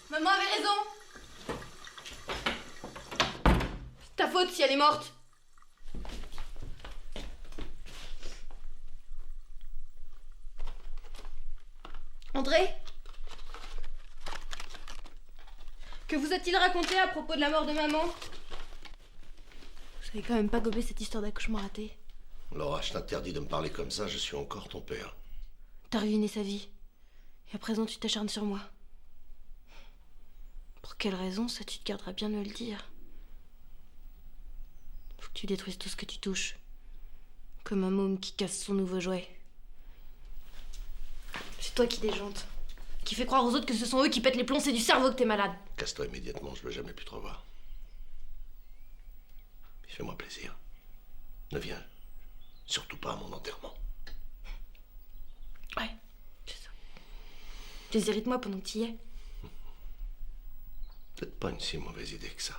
Maman avait raison. C'est ta faute si elle est morte. André? Que vous a-t-il raconté à propos de la mort de maman? Vous savez quand même pas gober cette histoire d'accouchement raté. Laura, je t'interdis de me parler comme ça, je suis encore ton père. T'as ruiné sa vie. Et à présent tu t'acharnes sur moi. Pour quelle raison, ça tu te garderas bien de me le dire. Faut que tu détruises tout ce que tu touches. Comme un môme qui casse son nouveau jouet. C'est toi qui déjante. Qui fait croire aux autres que ce sont eux qui pètent les plombs, c'est du cerveau que t'es malade. Casse-toi immédiatement, je veux jamais plus te revoir. Fais-moi plaisir. Ne viens surtout pas à mon enterrement. Ouais, c'est ça. Déshérite-moi pendant que t'y es. Peut-être pas une si mauvaise idée que ça.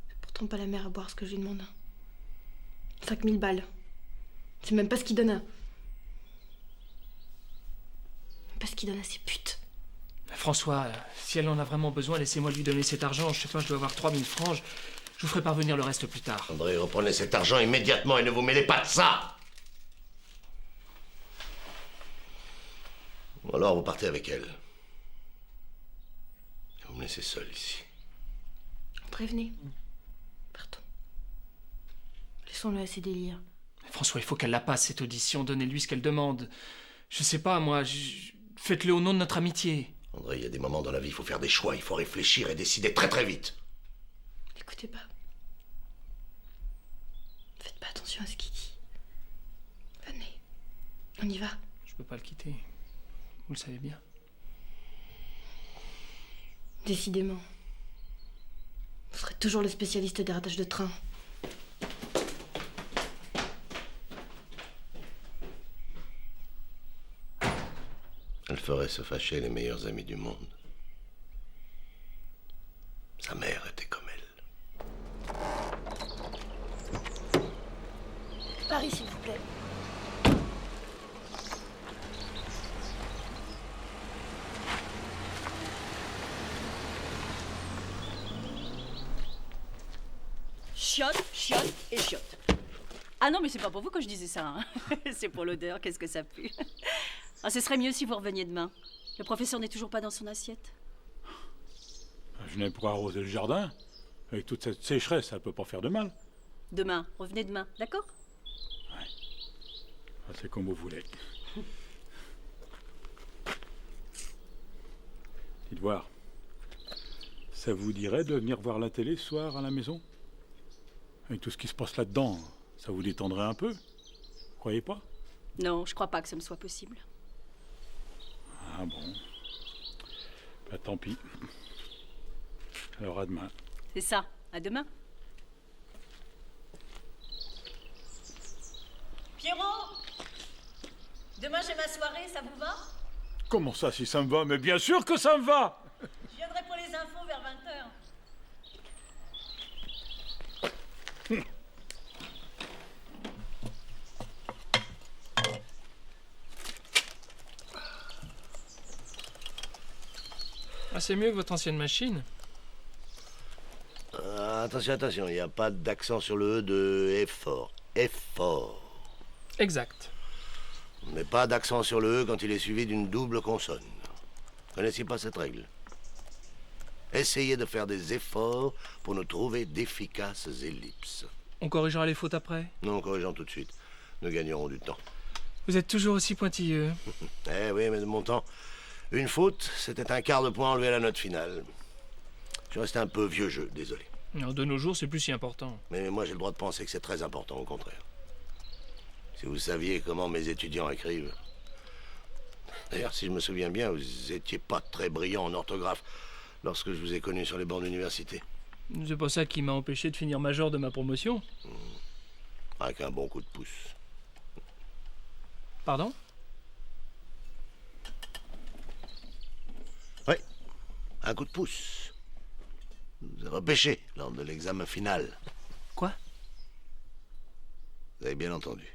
C'est pourtant pas la mère à boire ce que je lui demande. 5000 balles. C'est même pas ce qu'il donne à... Même pas ce qu'il donne à ses putes. François, si elle en a vraiment besoin, laissez-moi lui donner cet argent. Je sais pas, je dois avoir 3000 francs. Je vous ferai parvenir le reste plus tard. André, reprenez cet argent immédiatement et ne vous mêlez pas de ça. Ou alors vous partez avec elle. Et vous me laissez seul ici. Prévenez. Partons. Laissons-le à ses délires. François, il faut qu'elle la passe, cette audition. Donnez-lui ce qu'elle demande. Je sais pas, moi, faites-le au nom de notre amitié. André, il y a des moments dans la vie, il faut faire des choix, il faut réfléchir et décider très très vite. N'écoutez pas. Faites pas attention à ce qu'il dit. Venez. On y va. Je peux pas le quitter. Vous le savez bien. Décidément. Vous serez toujours le spécialiste des ratages de train. Elle ferait se fâcher les meilleurs amis du monde. Sa mère était comme elle. Paris, s'il vous plaît. Chiotte, chiotte et chiotte. Ah non, mais c'est pas pour vous que je disais ça. Hein. C'est pour l'odeur, qu'est-ce que ça pue. Ah, ce serait mieux si vous reveniez demain. Le professeur n'est toujours pas dans son assiette. Je n'ai pour arroser le jardin. Avec toute cette sécheresse, ça peut pas faire de mal. Demain, revenez demain, d'accord? Ouais. Ah, c'est comme vous voulez. Dites voir. Ça vous dirait de venir voir la télé ce soir à la maison? Avec tout ce qui se passe là-dedans, ça vous détendrait un peu? Croyez pas? Non, je crois pas que ça me soit possible. Ah bon. Bah tant pis. Alors à demain. C'est ça, à demain. Pierrot! Demain j'ai ma soirée, ça vous va? Comment ça, si ça me va? Mais bien sûr que ça me va! Je viendrai pour les infos vers 20h. Ah, c'est mieux que votre ancienne machine. Attention, il n'y a pas d'accent sur le E de effort. Effort. Exact. Mais pas d'accent sur le E quand il est suivi d'une double consonne. Connaissez pas cette règle? Essayez de faire des efforts pour nous trouver d'efficaces ellipses. On corrigera les fautes après? Non, corrigeons tout de suite. Nous gagnerons du temps. Vous êtes toujours aussi pointilleux. Eh oui, mais de mon temps, une faute, c'était un quart de point enlevé à la note finale. Je restais un peu vieux jeu, désolé. Alors, de nos jours, c'est plus si important. Mais moi, j'ai le droit de penser que c'est très important, au contraire. Si vous saviez comment mes étudiants écrivent. D'ailleurs, si je me souviens bien, vous étiez pas très brillant en orthographe lorsque je vous ai connu sur les bancs d'université. C'est pas ça qui m'a empêché de finir major de ma promotion. Avec un bon coup de pouce. Pardon? Oui, un coup de pouce. Vous avez repêché lors de l'examen final. Quoi? Vous avez bien entendu.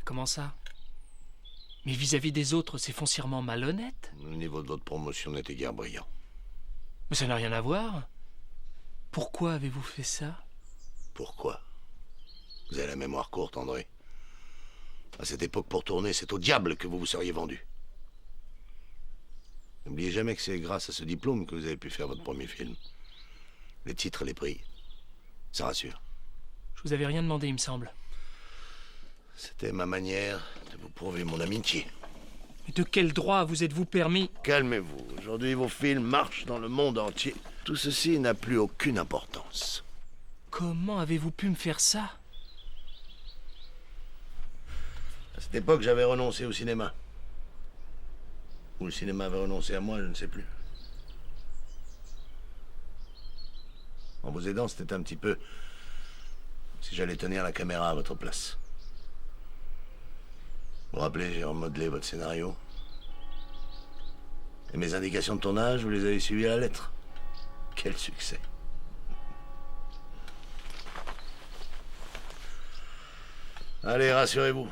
Comment ça? Mais vis-à-vis des autres, c'est foncièrement malhonnête. Le niveau de votre promotion n'était guère brillant. Mais ça n'a rien à voir. Pourquoi avez-vous fait ça? Pourquoi? Vous avez la mémoire courte, André. À cette époque, pour tourner, c'est au diable que vous vous seriez vendu. N'oubliez jamais que c'est grâce à ce diplôme que vous avez pu faire votre premier film. Les titres, les prix. Ça rassure. Je vous avais rien demandé, il me semble. C'était ma manière de vous prouver mon amitié. Mais de quel droit vous êtes-vous permis? Calmez-vous. Aujourd'hui, vos films marchent dans le monde entier. Tout ceci n'a plus aucune importance. Comment avez-vous pu me faire ça? À cette époque, j'avais renoncé au cinéma. Ou le cinéma avait renoncé à moi, je ne sais plus. En vous aidant, c'était un petit peu si j'allais tenir la caméra à votre place. Vous vous rappelez, j'ai remodelé votre scénario. Et mes indications de tournage, vous les avez suivies à la lettre. Quel succès. Allez, rassurez-vous.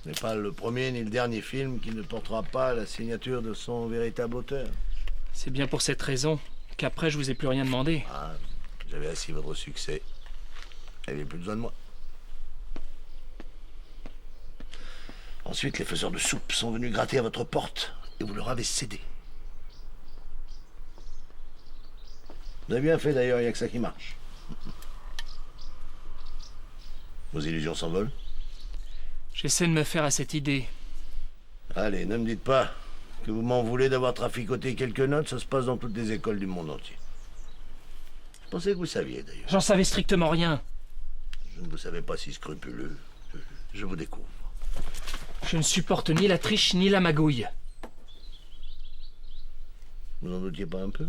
Ce n'est pas le premier ni le dernier film qui ne portera pas la signature de son véritable auteur. C'est bien pour cette raison qu'après je vous ai plus rien demandé. Ah, j'avais assis votre succès. Vous n'aviez plus besoin de moi. Ensuite, les faiseurs de soupe sont venus gratter à votre porte et vous leur avez cédé. Vous avez bien fait d'ailleurs, il n'y a que ça qui marche. Vos illusions s'envolent? J'essaie de me faire à cette idée. Allez, ne me dites pas que vous m'en voulez d'avoir traficoté quelques notes, ça se passe dans toutes les écoles du monde entier. Je pensais que vous saviez d'ailleurs. J'en savais strictement rien. Je ne vous savais pas si scrupuleux. Je vous découvre. Je ne supporte ni la triche ni la magouille. Vous en doutiez pas un peu?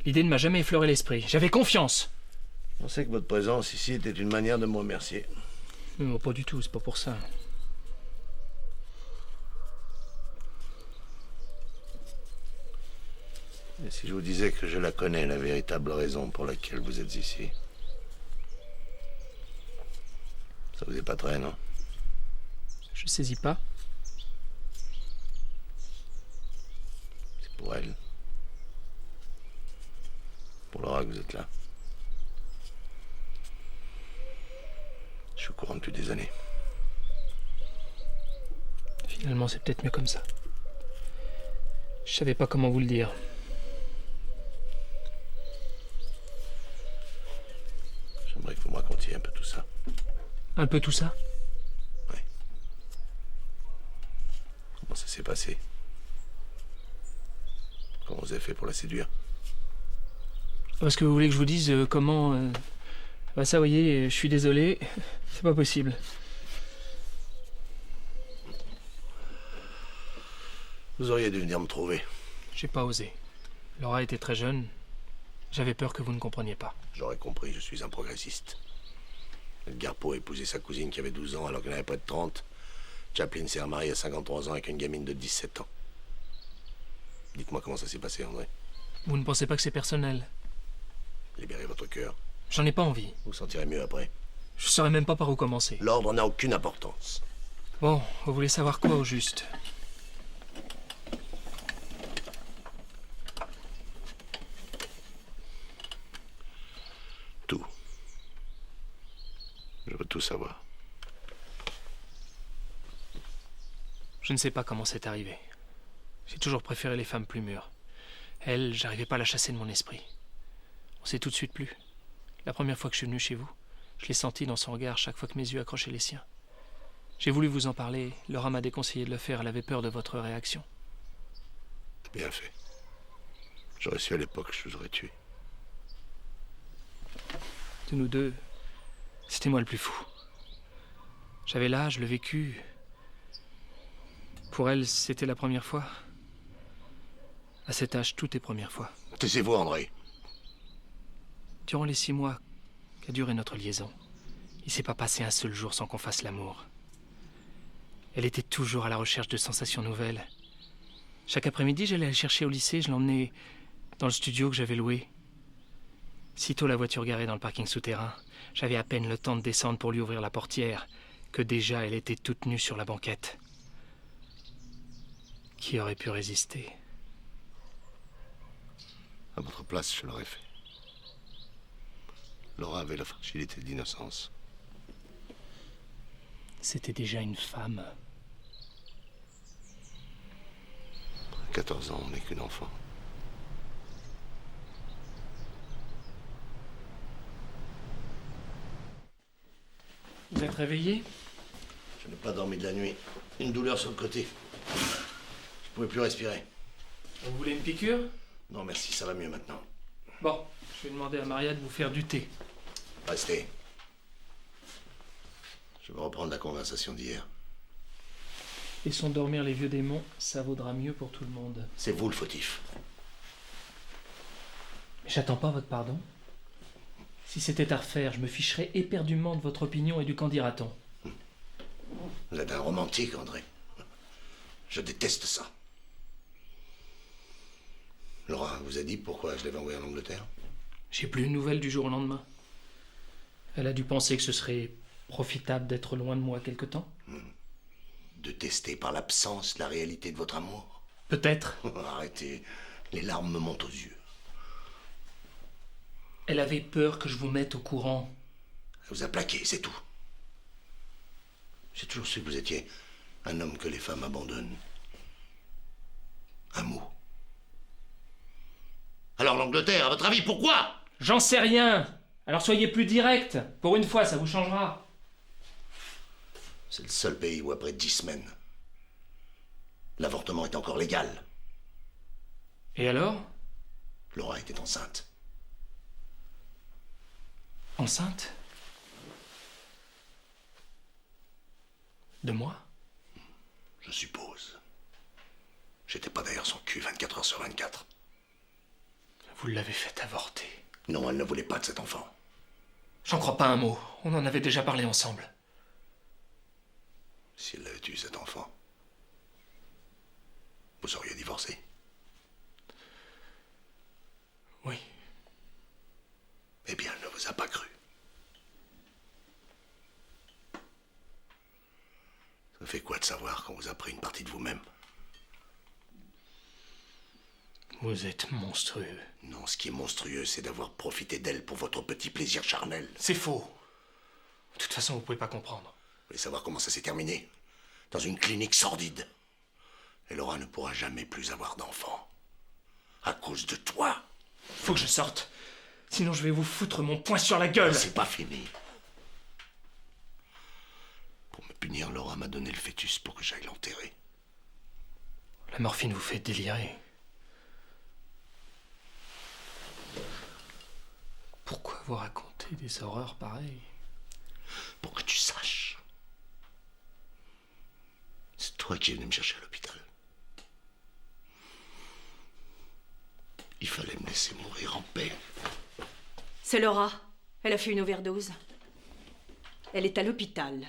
L'idée ne m'a jamais effleuré l'esprit. J'avais confiance. Je pensais que votre présence ici était une manière de me remercier. Non, pas du tout, c'est pas pour ça. Et si je vous disais que je la connais, la véritable raison pour laquelle vous êtes ici? Ça vous épaterait, non? Je saisis pas. C'est pour elle. Pour Laura que vous êtes là. Je suis au courant depuis des années. Finalement, c'est peut-être mieux comme ça. Je savais pas comment vous le dire. J'aimerais que vous me racontiez un peu tout ça. Un peu tout ça? Oui. Comment ça s'est passé? Comment vous avez fait pour la séduire? Parce que vous voulez que je vous dise comment... Bah ça, vous voyez, je suis désolé. C'est pas possible. Vous auriez dû venir me trouver. J'ai pas osé. Laura était très jeune. J'avais peur que vous ne compreniez pas. J'aurais compris, je suis un progressiste. Edgar Poe a épousé sa cousine qui avait 12 ans alors qu'elle n'avait pas de 30. Chaplin s'est remarié à 53 ans avec une gamine de 17 ans. Dites-moi comment ça s'est passé, André. Vous ne pensez pas que c'est personnel? Libérez votre cœur. J'en ai pas envie. Vous vous sentirez mieux après. Je saurais même pas par où commencer. L'ordre n'a aucune importance. Bon, vous voulez savoir quoi au juste? Tout. Je veux tout savoir. Je ne sais pas comment c'est arrivé. J'ai toujours préféré les femmes plus mûres. Elle, j'arrivais pas à la chasser de mon esprit. On s'est tout de suite plu. La première fois que je suis venu chez vous, je l'ai senti dans son regard chaque fois que mes yeux accrochaient les siens. J'ai voulu vous en parler. Laura m'a déconseillé de le faire. Elle avait peur de votre réaction. Bien fait. J'aurais su à l'époque, je vous aurais tué. De nous deux, c'était moi le plus fou. J'avais l'âge, le vécu. Pour elle, c'était la première fois. À cet âge, tout est première fois. Taisez-vous, André. Durant les 6 mois qu'a duré notre liaison, il s'est pas passé un seul jour sans qu'on fasse l'amour. Elle était toujours à la recherche de sensations nouvelles. Chaque après-midi, j'allais la chercher au lycée, je l'emmenais dans le studio que j'avais loué. Sitôt la voiture garée dans le parking souterrain, j'avais à peine le temps de descendre pour lui ouvrir la portière, que déjà elle était toute nue sur la banquette. Qui aurait pu résister? À votre place, je l'aurais fait. Laura avait la fragilité d'innocence. C'était déjà une femme. À 14 ans, on n'est qu'une enfant. Vous êtes réveillé? Je n'ai pas dormi de la nuit. Une douleur sur le côté. Je pouvais plus respirer. Vous voulez une piqûre? Non, merci, ça va mieux maintenant. Bon, je vais demander à Maria de vous faire du thé. Restez. Je vais reprendre la conversation d'hier. Laissons dormir les vieux démons, ça vaudra mieux pour tout le monde. C'est vous le fautif. Mais j'attends pas votre pardon. Si c'était à refaire, je me ficherais éperdument de votre opinion et du qu'en dira-t-on. Vous êtes un romantique, André. Je déteste ça. Laura vous a dit pourquoi je l'avais envoyé en Angleterre? J'ai plus de nouvelles du jour au lendemain. Elle a dû penser que ce serait profitable d'être loin de moi quelque temps. De tester par l'absence la réalité de votre amour? Peut-être. Arrêtez, les larmes me montent aux yeux. Elle avait peur que je vous mette au courant. Elle vous a plaqué, c'est tout. J'ai toujours su que vous étiez un homme que les femmes abandonnent. Un mot. Alors l'Angleterre, à votre avis, pourquoi? J'en sais rien. Alors soyez plus direct. Pour une fois, ça vous changera. C'est le seul pays où après 10 semaines, l'avortement est encore légal. Et alors? Laura était enceinte. Enceinte? De moi? Je suppose. J'étais pas d'ailleurs son cul 24 heures sur 24. Vous l'avez fait avorter. Non, elle ne voulait pas de cet enfant. J'en crois pas un mot. On en avait déjà parlé ensemble. Si elle avait eu cet enfant, vous auriez divorcé? Oui. Eh bien, elle ne vous a pas cru. Ça fait quoi de savoir qu'on vous a pris une partie de vous-même? Vous êtes monstrueux. Non, ce qui est monstrueux, c'est d'avoir profité d'elle pour votre petit plaisir charnel. C'est faux. De toute façon, vous pouvez pas comprendre. Vous voulez savoir comment ça s'est terminé? Dans une clinique sordide. Et Laura ne pourra jamais plus avoir d'enfant. À cause de toi. Faut que je sorte. Sinon, je vais vous foutre mon poing sur la gueule. C'est pas fini. Pour me punir, Laura m'a donné le fœtus pour que j'aille l'enterrer. La morphine vous fait délirer. Pourquoi vous raconter des horreurs pareilles? Pour que tu saches. C'est toi qui es venu me chercher à l'hôpital. Il fallait me laisser mourir en paix. C'est Laura. Elle a fait une overdose. Elle est à l'hôpital.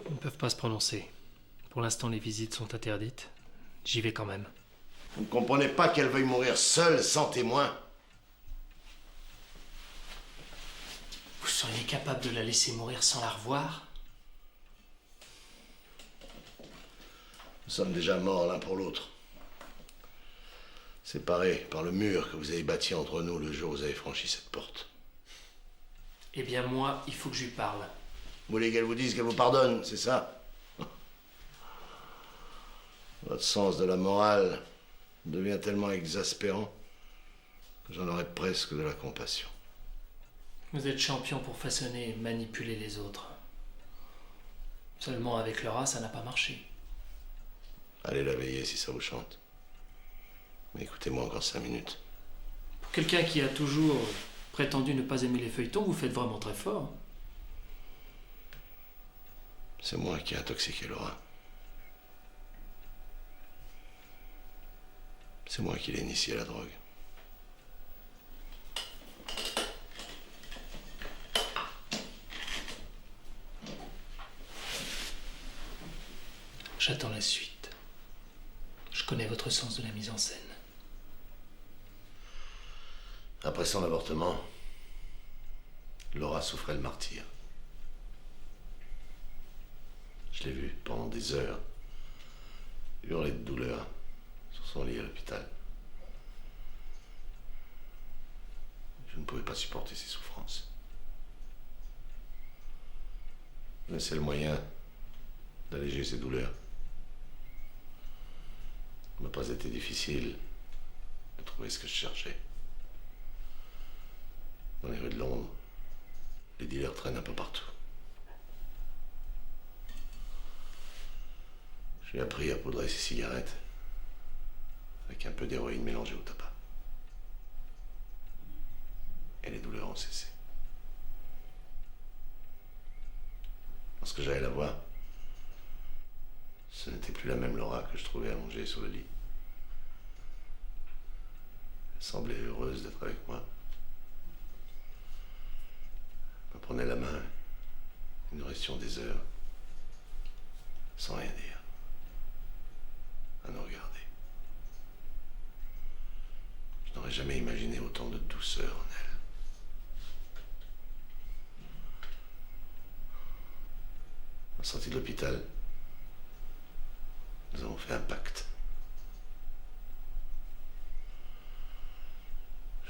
Ils ne peuvent pas se prononcer. Pour l'instant, les visites sont interdites. J'y vais quand même. Vous ne comprenez pas qu'elle veuille mourir seule, sans témoin? Vous seriez capable de la laisser mourir sans la revoir? Nous sommes déjà morts l'un pour l'autre. Séparés par le mur que vous avez bâti entre nous le jour où vous avez franchi cette porte. Eh bien, moi, il faut que je lui parle. Vous voulez qu'elle vous dise qu'elle vous pardonne, c'est ça? Votre sens de la morale devient tellement exaspérant que j'en aurais presque de la compassion. Vous êtes champion pour façonner et manipuler les autres. Seulement avec Laura, ça n'a pas marché. Allez la veiller si ça vous chante. Mais écoutez-moi encore 5 minutes. Pour quelqu'un qui a toujours prétendu ne pas aimer les feuilletons, vous faites vraiment très fort. C'est moi qui ai intoxiqué Laura. C'est moi qui l'ai initié à la drogue. J'attends la suite. Je connais votre sens de la mise en scène. Après son avortement, Laura souffrait le martyre. Je l'ai vue pendant des heures hurler de douleur sur son lit à l'hôpital. Je ne pouvais pas supporter ses souffrances. Le seul moyen d'alléger ses douleurs n'a pas été difficile de trouver ce que je cherchais. Dans les rues de Londres, les dealers traînent un peu partout. J'ai appris à poudrer ses cigarettes avec un peu d'héroïne mélangée au tabac. Et les douleurs ont cessé. Lorsque j'allais la voir, ce n'était plus la même Laura que je trouvais allongée sur le lit. Elle semblait heureuse d'être avec moi. Elle me prenait la main et nous restions des heures sans rien dire, à nous regarder. Je n'aurais jamais imaginé autant de douceur en elle. En sortie de l'hôpital, nous avons fait un pacte.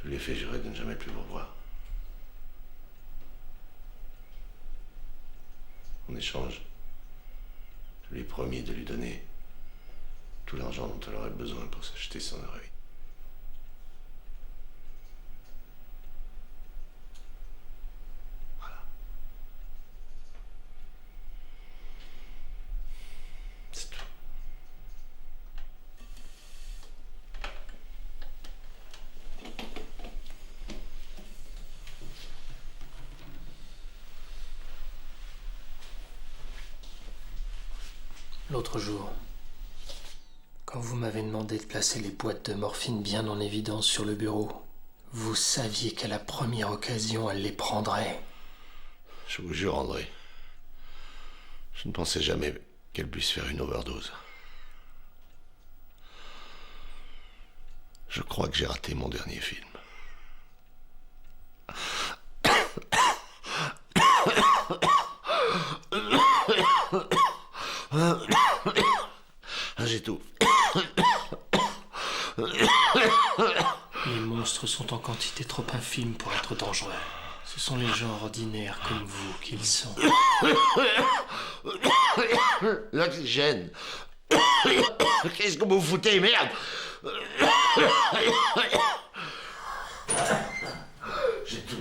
Je lui ai fait jurer de ne jamais plus vous revoir. En échange, je lui ai promis de lui donner tout l'argent dont elle aurait besoin pour s'acheter son héroïne. Voilà. C'est tout. L'autre jour, quand vous m'avez demandé de placer les boîtes de morphine bien en évidence sur le bureau, vous saviez qu'à la première occasion, elle les prendrait. Je vous jure, André, je ne pensais jamais qu'elle puisse faire une overdose. Je crois que j'ai raté mon dernier film. J'ai tout. Les monstres sont en quantité trop infime pour être dangereux. Ce sont les gens ordinaires comme vous qu'ils sont. L'oxygène. Qu'est-ce que vous foutez, merde? J'étouffe.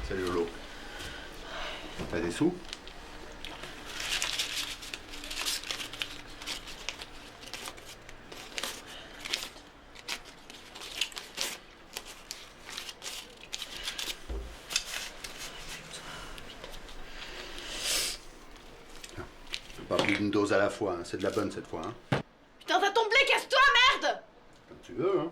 Salut Lolo. T'as des sous? Pas plus d'une dose à la fois, hein. C'est de la bonne cette fois. Hein. Putain, t'as ton blé, casse-toi, merde! Comme tu veux, hein.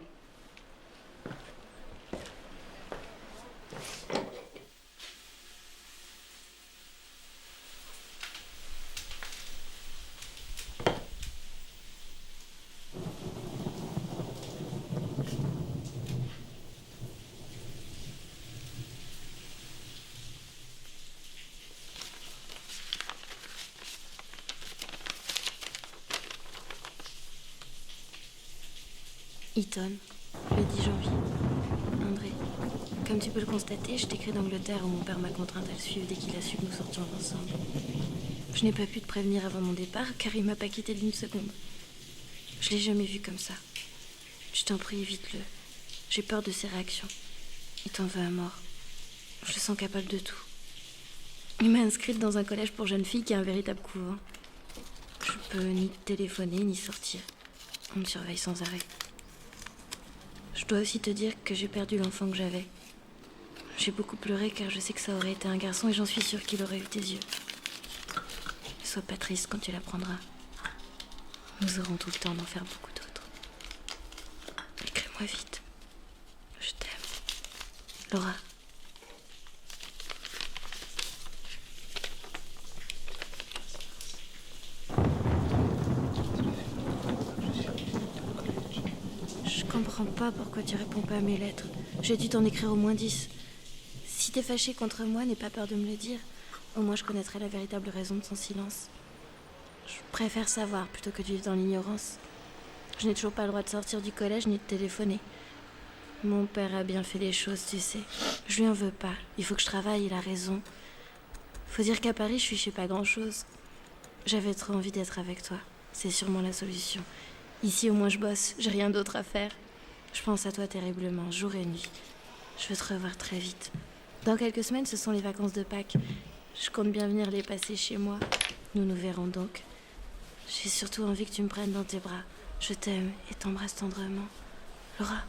Eton, le 10 janvier. André, comme tu peux le constater, je t'écris d'Angleterre où mon père m'a contrainte à le suivre dès qu'il a su que nous sortions ensemble. Je n'ai pas pu te prévenir avant mon départ car il m'a pas quitté d'une seconde. Je l'ai jamais vu comme ça. Je t'en prie, évite-le. J'ai peur de ses réactions. Il t'en veut à mort. Je le sens capable de tout. Il m'a inscrite dans un collège pour jeunes filles qui est un véritable couvent. Je peux ni téléphoner ni sortir. On me surveille sans arrêt. Je dois aussi te dire que j'ai perdu l'enfant que j'avais. J'ai beaucoup pleuré car je sais que ça aurait été un garçon et j'en suis sûre qu'il aurait eu tes yeux. Ne sois pas triste quand tu l'apprendras. Nous aurons tout le temps d'en faire beaucoup d'autres. Écris-moi vite. Je t'aime. Laura. Je comprends pas pourquoi tu réponds pas à mes lettres. J'ai dû t'en écrire au moins 10. Si t'es fâché contre moi, n'aie pas peur de me le dire. Au moins je connaîtrai la véritable raison de son silence. Je préfère savoir plutôt que de vivre dans l'ignorance. Je n'ai toujours pas le droit de sortir du collège ni de téléphoner. Mon père a bien fait les choses, tu sais. Je lui en veux pas. Il faut que je travaille, il a raison. Faut dire qu'à Paris, je fais pas grand-chose. J'avais trop envie d'être avec toi. C'est sûrement la solution. Ici, au moins, je bosse. J'ai rien d'autre à faire. Je pense à toi terriblement, jour et nuit. Je veux te revoir très vite. Dans quelques semaines, ce sont les vacances de Pâques. Je compte bien venir les passer chez moi. Nous nous verrons donc. J'ai surtout envie que tu me prennes dans tes bras. Je t'aime et t'embrasse tendrement. Laura.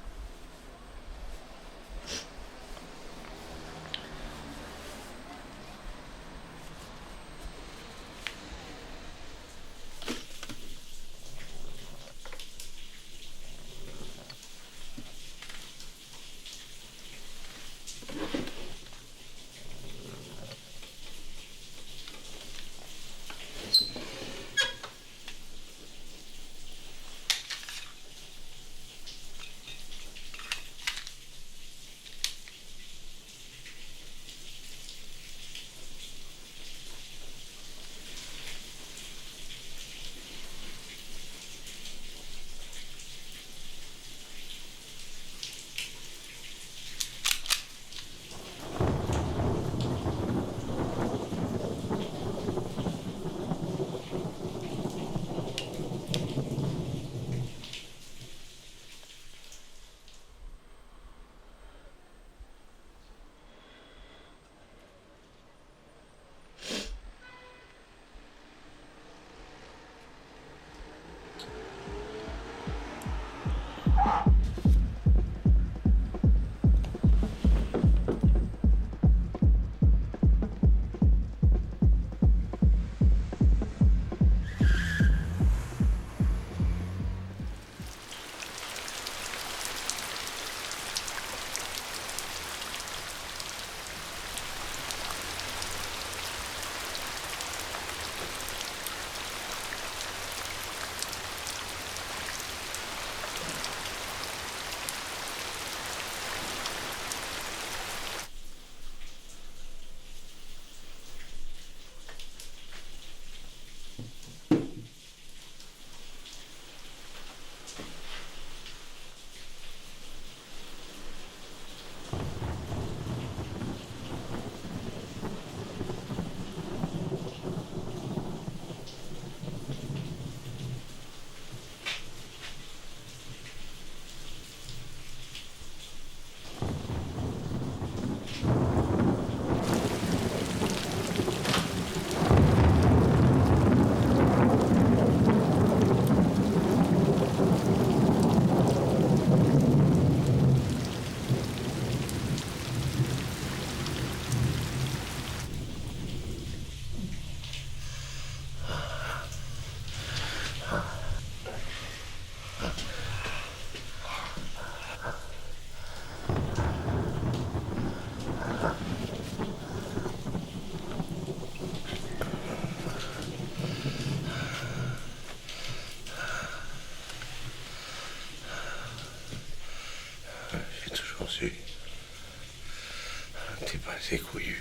T'es pas assez couillu.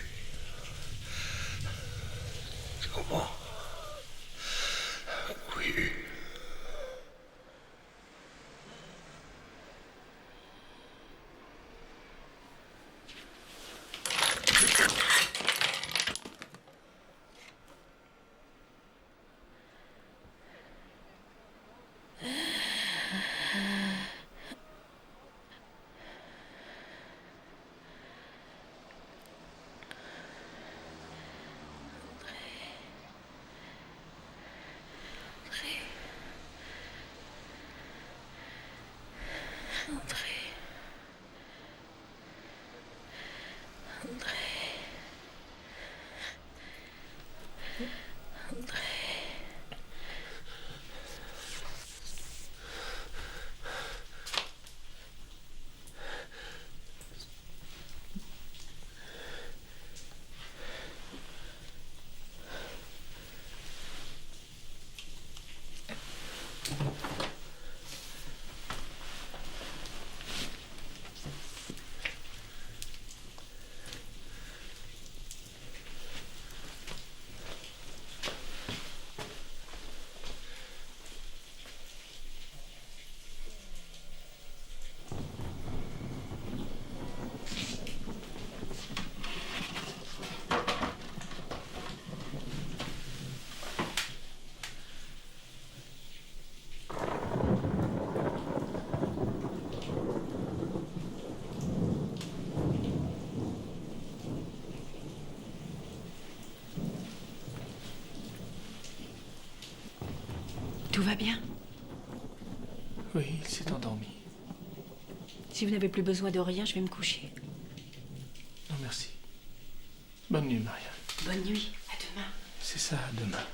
Tu comprends? Couillu. Tout va bien? Oui, il s'est endormi. Si vous n'avez plus besoin de rien, je vais me coucher. Non, merci. Bonne nuit, Maria. Bonne nuit, à demain. C'est ça, à demain.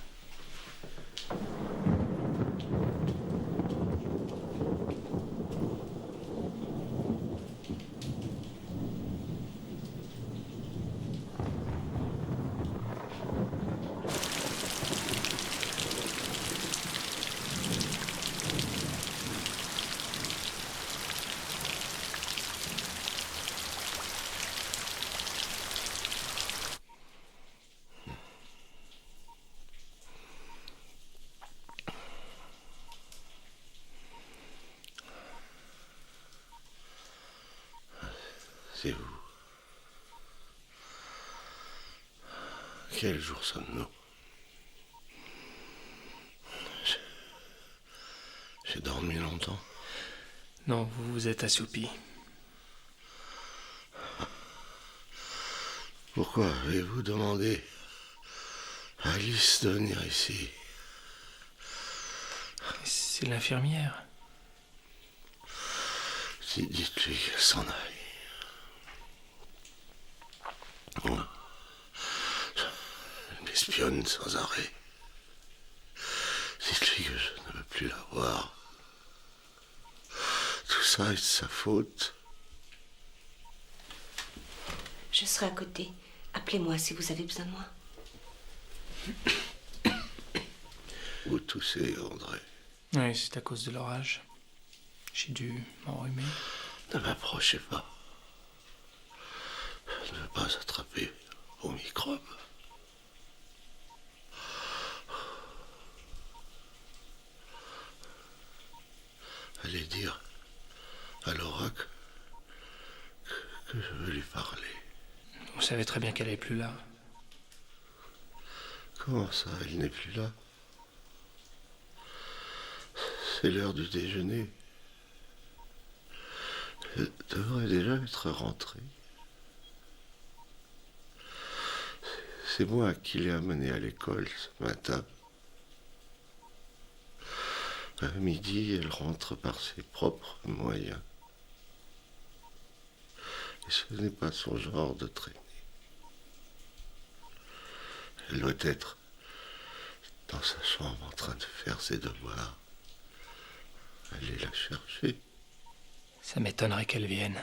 C'est vous. Quel jour sommes-nous? J'ai dormi longtemps. Non, vous vous êtes assoupi. Pourquoi avez-vous demandé à Alice de venir ici? C'est l'infirmière. Dites-lui qu'elle s'en aille. Elle m'espionne sans arrêt. Dites-lui que je ne veux plus la voir. Tout ça est de sa faute. Je serai à côté. Appelez-moi si vous avez besoin de moi. Vous toussez, André. Oui, c'est à cause de l'orage. J'ai dû m'enrhumer. Ne m'approchez pas. Je ne veux pas attraper aux microbes. Allez dire à Laura que je veux lui parler. Vous savez très bien qu'elle est plus là. Comment ça, elle n'est plus là? C'est l'heure du déjeuner. Elle devrait déjà être rentrée. C'est moi qui l'ai amenée à l'école ce matin. À midi, elle rentre par ses propres moyens. Et ce n'est pas son genre de traîner. Elle doit être dans sa chambre en train de faire ses devoirs. Allez la chercher. Ça m'étonnerait qu'elle vienne.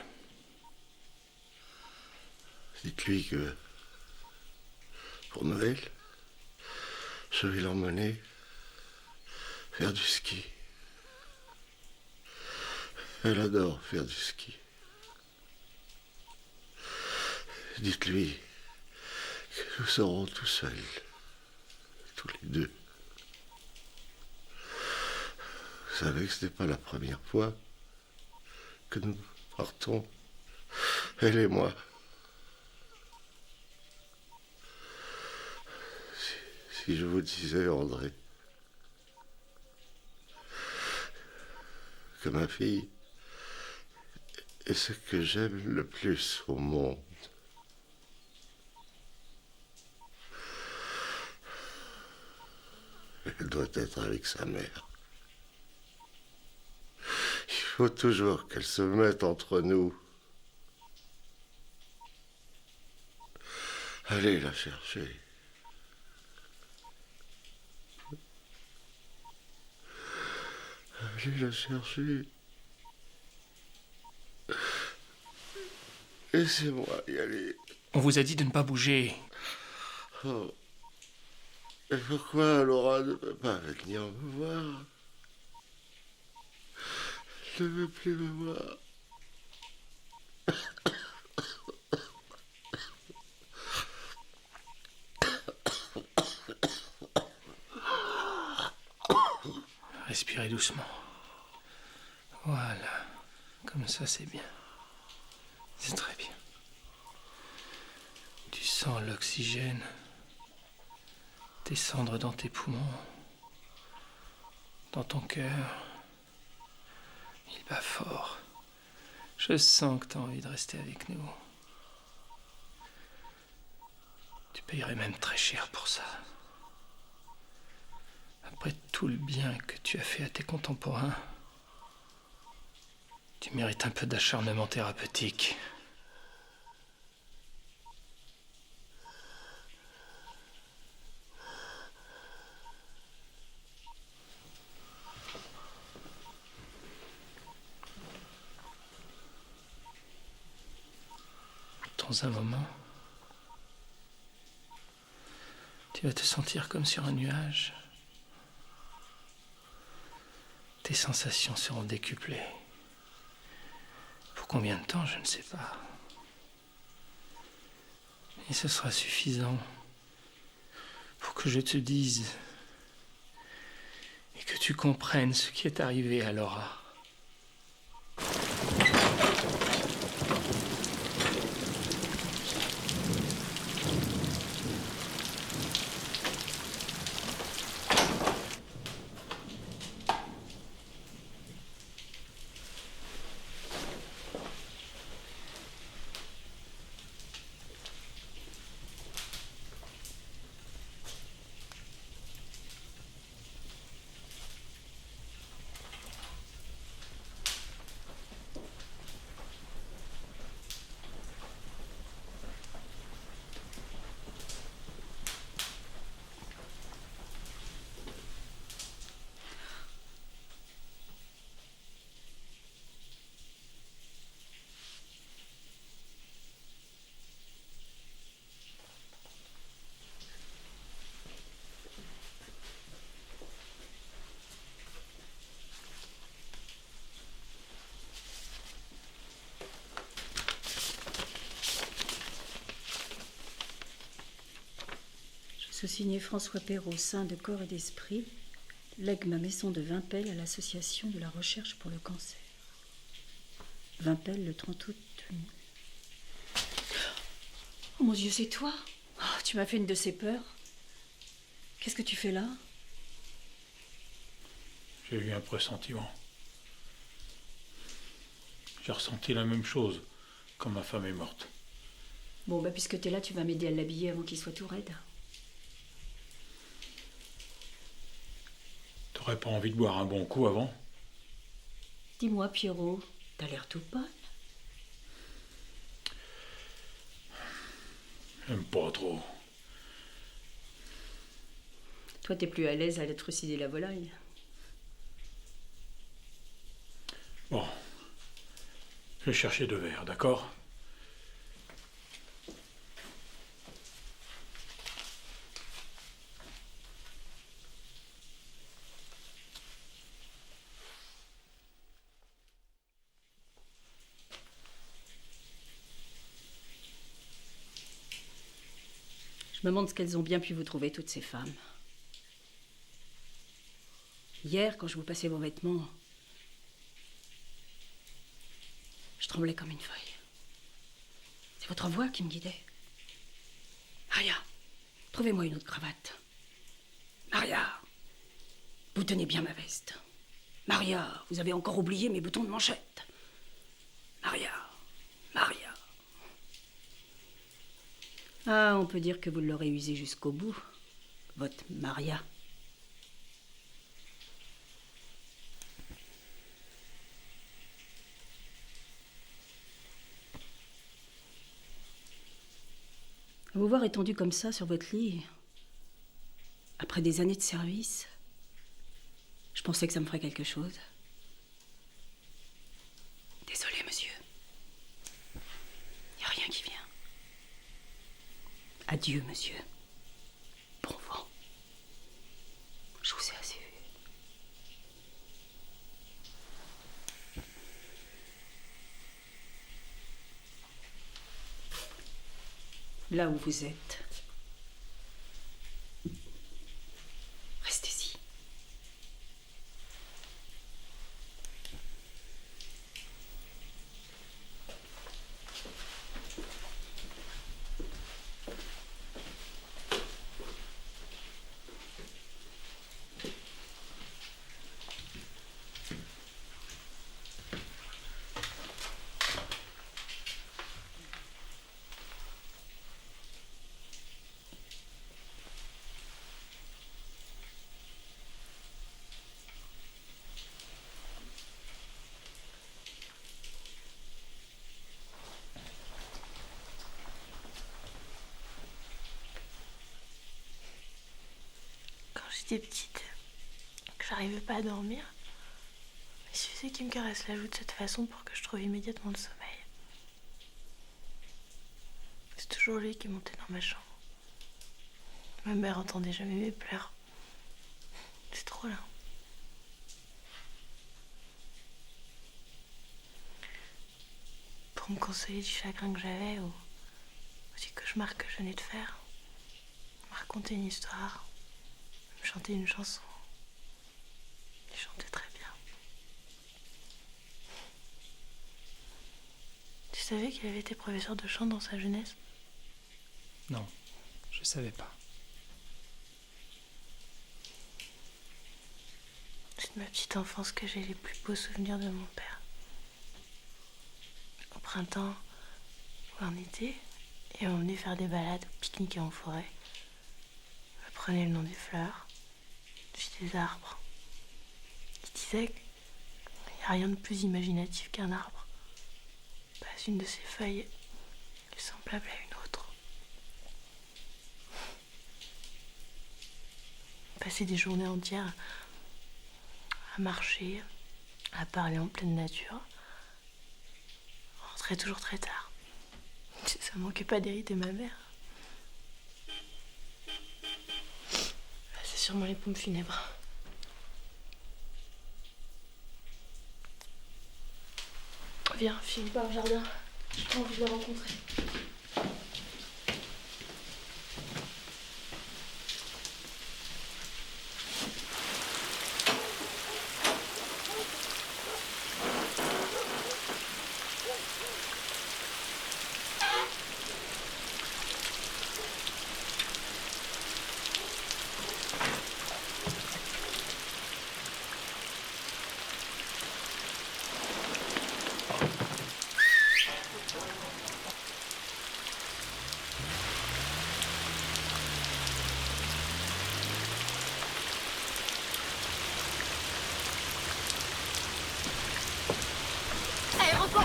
Dites-lui que pour Noël, je vais l'emmener faire du ski. Elle adore faire du ski. Dites-lui que nous serons tout seuls, tous les deux. Vous savez que ce n'est pas la première fois que nous partons, elle et moi. Si je vous disais, André, que ma fille est ce que j'aime le plus au monde. Elle doit être avec sa mère. Il faut toujours qu'elle se mette entre nous. Allez la chercher. Allez la chercher. Laissez-moi y aller. On vous a dit de ne pas bouger. Oh. Et pourquoi Laura ne peut pas venir me voir? Elle ne veut plus me voir. Respirez doucement. Voilà. Comme ça, c'est bien. C'est très bien. Tu sens l'oxygène descendre dans tes poumons, dans ton cœur. Il bat fort. Je sens que tu as envie de rester avec nous. Tu payerais même très cher pour ça. Après tout le bien que tu as fait à tes contemporains, tu mérites un peu d'acharnement thérapeutique. Dans un moment, tu vas te sentir comme sur un nuage. Tes sensations seront décuplées. Pour combien de temps, je ne sais pas. Et ce sera suffisant pour que je te dise et que tu comprennes ce qui est arrivé à Laura. Je signais François Perrault, saint de corps et d'esprit, lègue ma maison de Vimpel à l'association de la recherche pour le cancer. Vimpel, le 30 août. Oh mon Dieu, c'est toi? Oh, tu m'as fait une de ces peurs. Qu'est-ce que tu fais là? J'ai eu un pressentiment. J'ai ressenti la même chose quand ma femme est morte. Bon, bah puisque t'es là, tu vas m'aider à l'habiller avant qu'il soit tout raide. T'aurais pas envie de boire un bon coup avant? Dis-moi, Pierrot, t'as l'air tout pâle. J'aime pas trop. Toi, t'es plus à l'aise à aller trucider la volaille. Bon. Je vais chercher 2 verres, d'accord? Je me demande ce qu'elles ont bien pu vous trouver, toutes ces femmes. Hier, quand je vous passais vos vêtements, je tremblais comme une feuille. C'est votre voix qui me guidait. Maria, trouvez-moi une autre cravate. Maria, vous tenez bien ma veste. Maria, vous avez encore oublié mes boutons de manchette. Maria, Maria. Ah, on peut dire que vous l'aurez usé jusqu'au bout, votre Maria. Vous voir étendu comme ça sur votre lit, après des années de service, je pensais que ça me ferait quelque chose. Désolée, monsieur. Il n'y a rien qui vient. Adieu, monsieur. Bon vent. Je vous ai assez vu. Là où vous êtes, restez-y. J'étais petite, que j'arrivais pas à dormir, il suffisait qu'il me caresse la joue de cette façon pour que je trouve immédiatement le sommeil. C'est toujours lui qui montait dans ma chambre. Ma mère entendait jamais mes pleurs. C'est trop là. Pour me consoler du chagrin que j'avais ou du cauchemar que je venais de faire, me raconter une histoire, me chanter une chanson. Il chantait très bien. Tu savais qu'il avait été professeur de chant dans sa jeunesse? Non, je savais pas. C'est de ma petite enfance que j'ai les plus beaux souvenirs de mon père. Au printemps ou en été, et on venait faire des balades, pique-niquer en forêt. On apprenait le nom des fleurs, puis des arbres. Il disait qu'il n'y a rien de plus imaginatif qu'un arbre. Pas une de ses feuilles est semblable à une autre. On passait des journées entières à marcher, à parler en pleine nature. On rentrait toujours très tard. Ça manquait pas d'hériter ma mère. C'est sûrement les pompes funèbres. Viens, file par le jardin. J'ai envie de la rencontrer.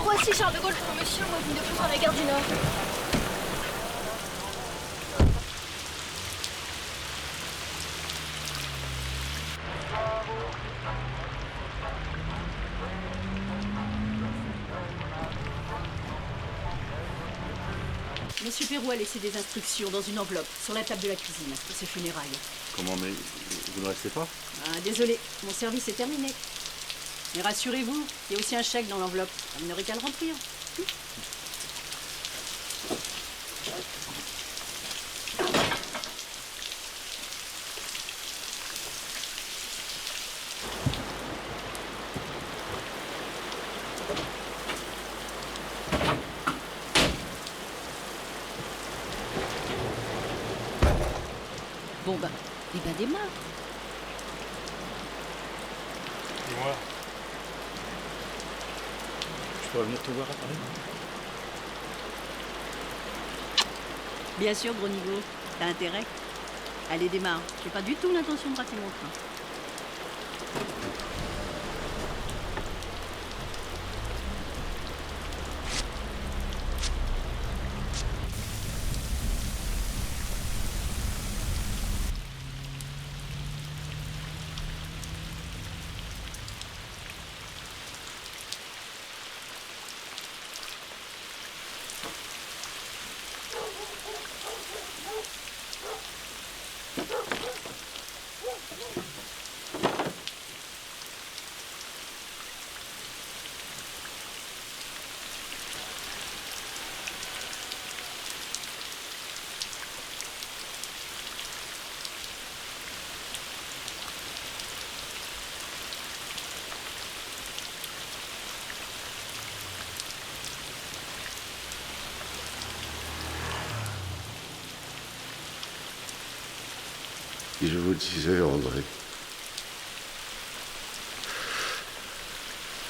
Voici Charles de Gaulle pour monsieur, moi je de à la gare du Nord. Monsieur Perrault a laissé des instructions dans une enveloppe sur la table de la cuisine pour ses funérailles. Comment, mais vous ne restez pas? Ah, désolé, mon service est terminé. Mais rassurez-vous, il y a aussi un chèque dans l'enveloppe. Vous n'aurez qu'à le remplir. Bon ben démarre. Dis-moi. Je pourrais venir te voir à Paris? Bien sûr, gros niveau. T'as intérêt? Allez, démarre. J'ai pas du tout l'intention de rater mon train. Si je vous disais, André,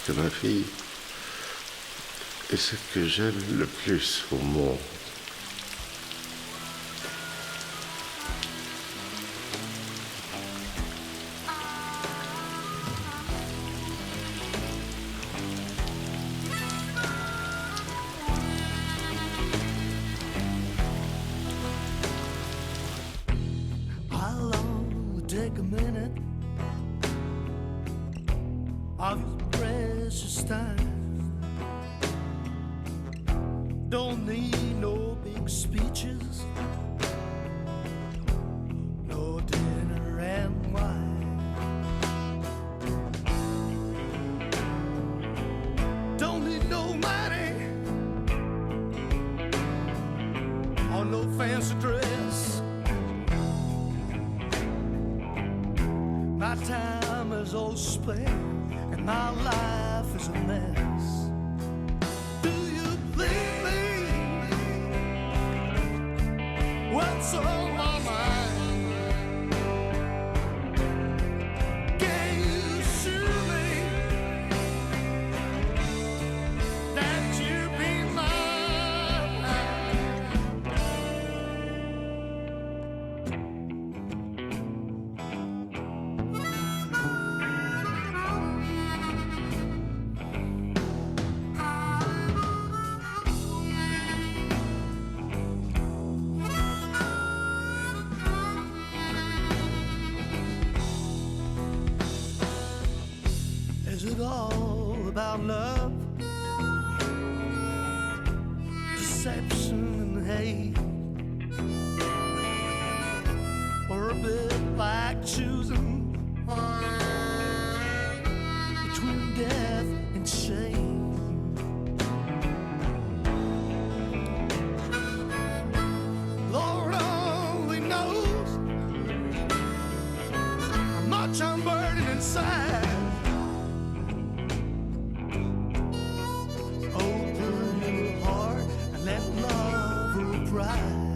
que ma fille est celle que j'aime le plus au monde. Take a minute of your precious time. Don't need no big speeches, no dinner and wine. Don't need no money or no fancy dress. My time is all spent and my life is a mess. Do you believe me? What's on my mind? Can you assure me that you be mine? Is it all about love, deception and hate, or a bit like choosing between death and shame? Lord only knows how much I'm burning inside. Open your heart and let love reprise.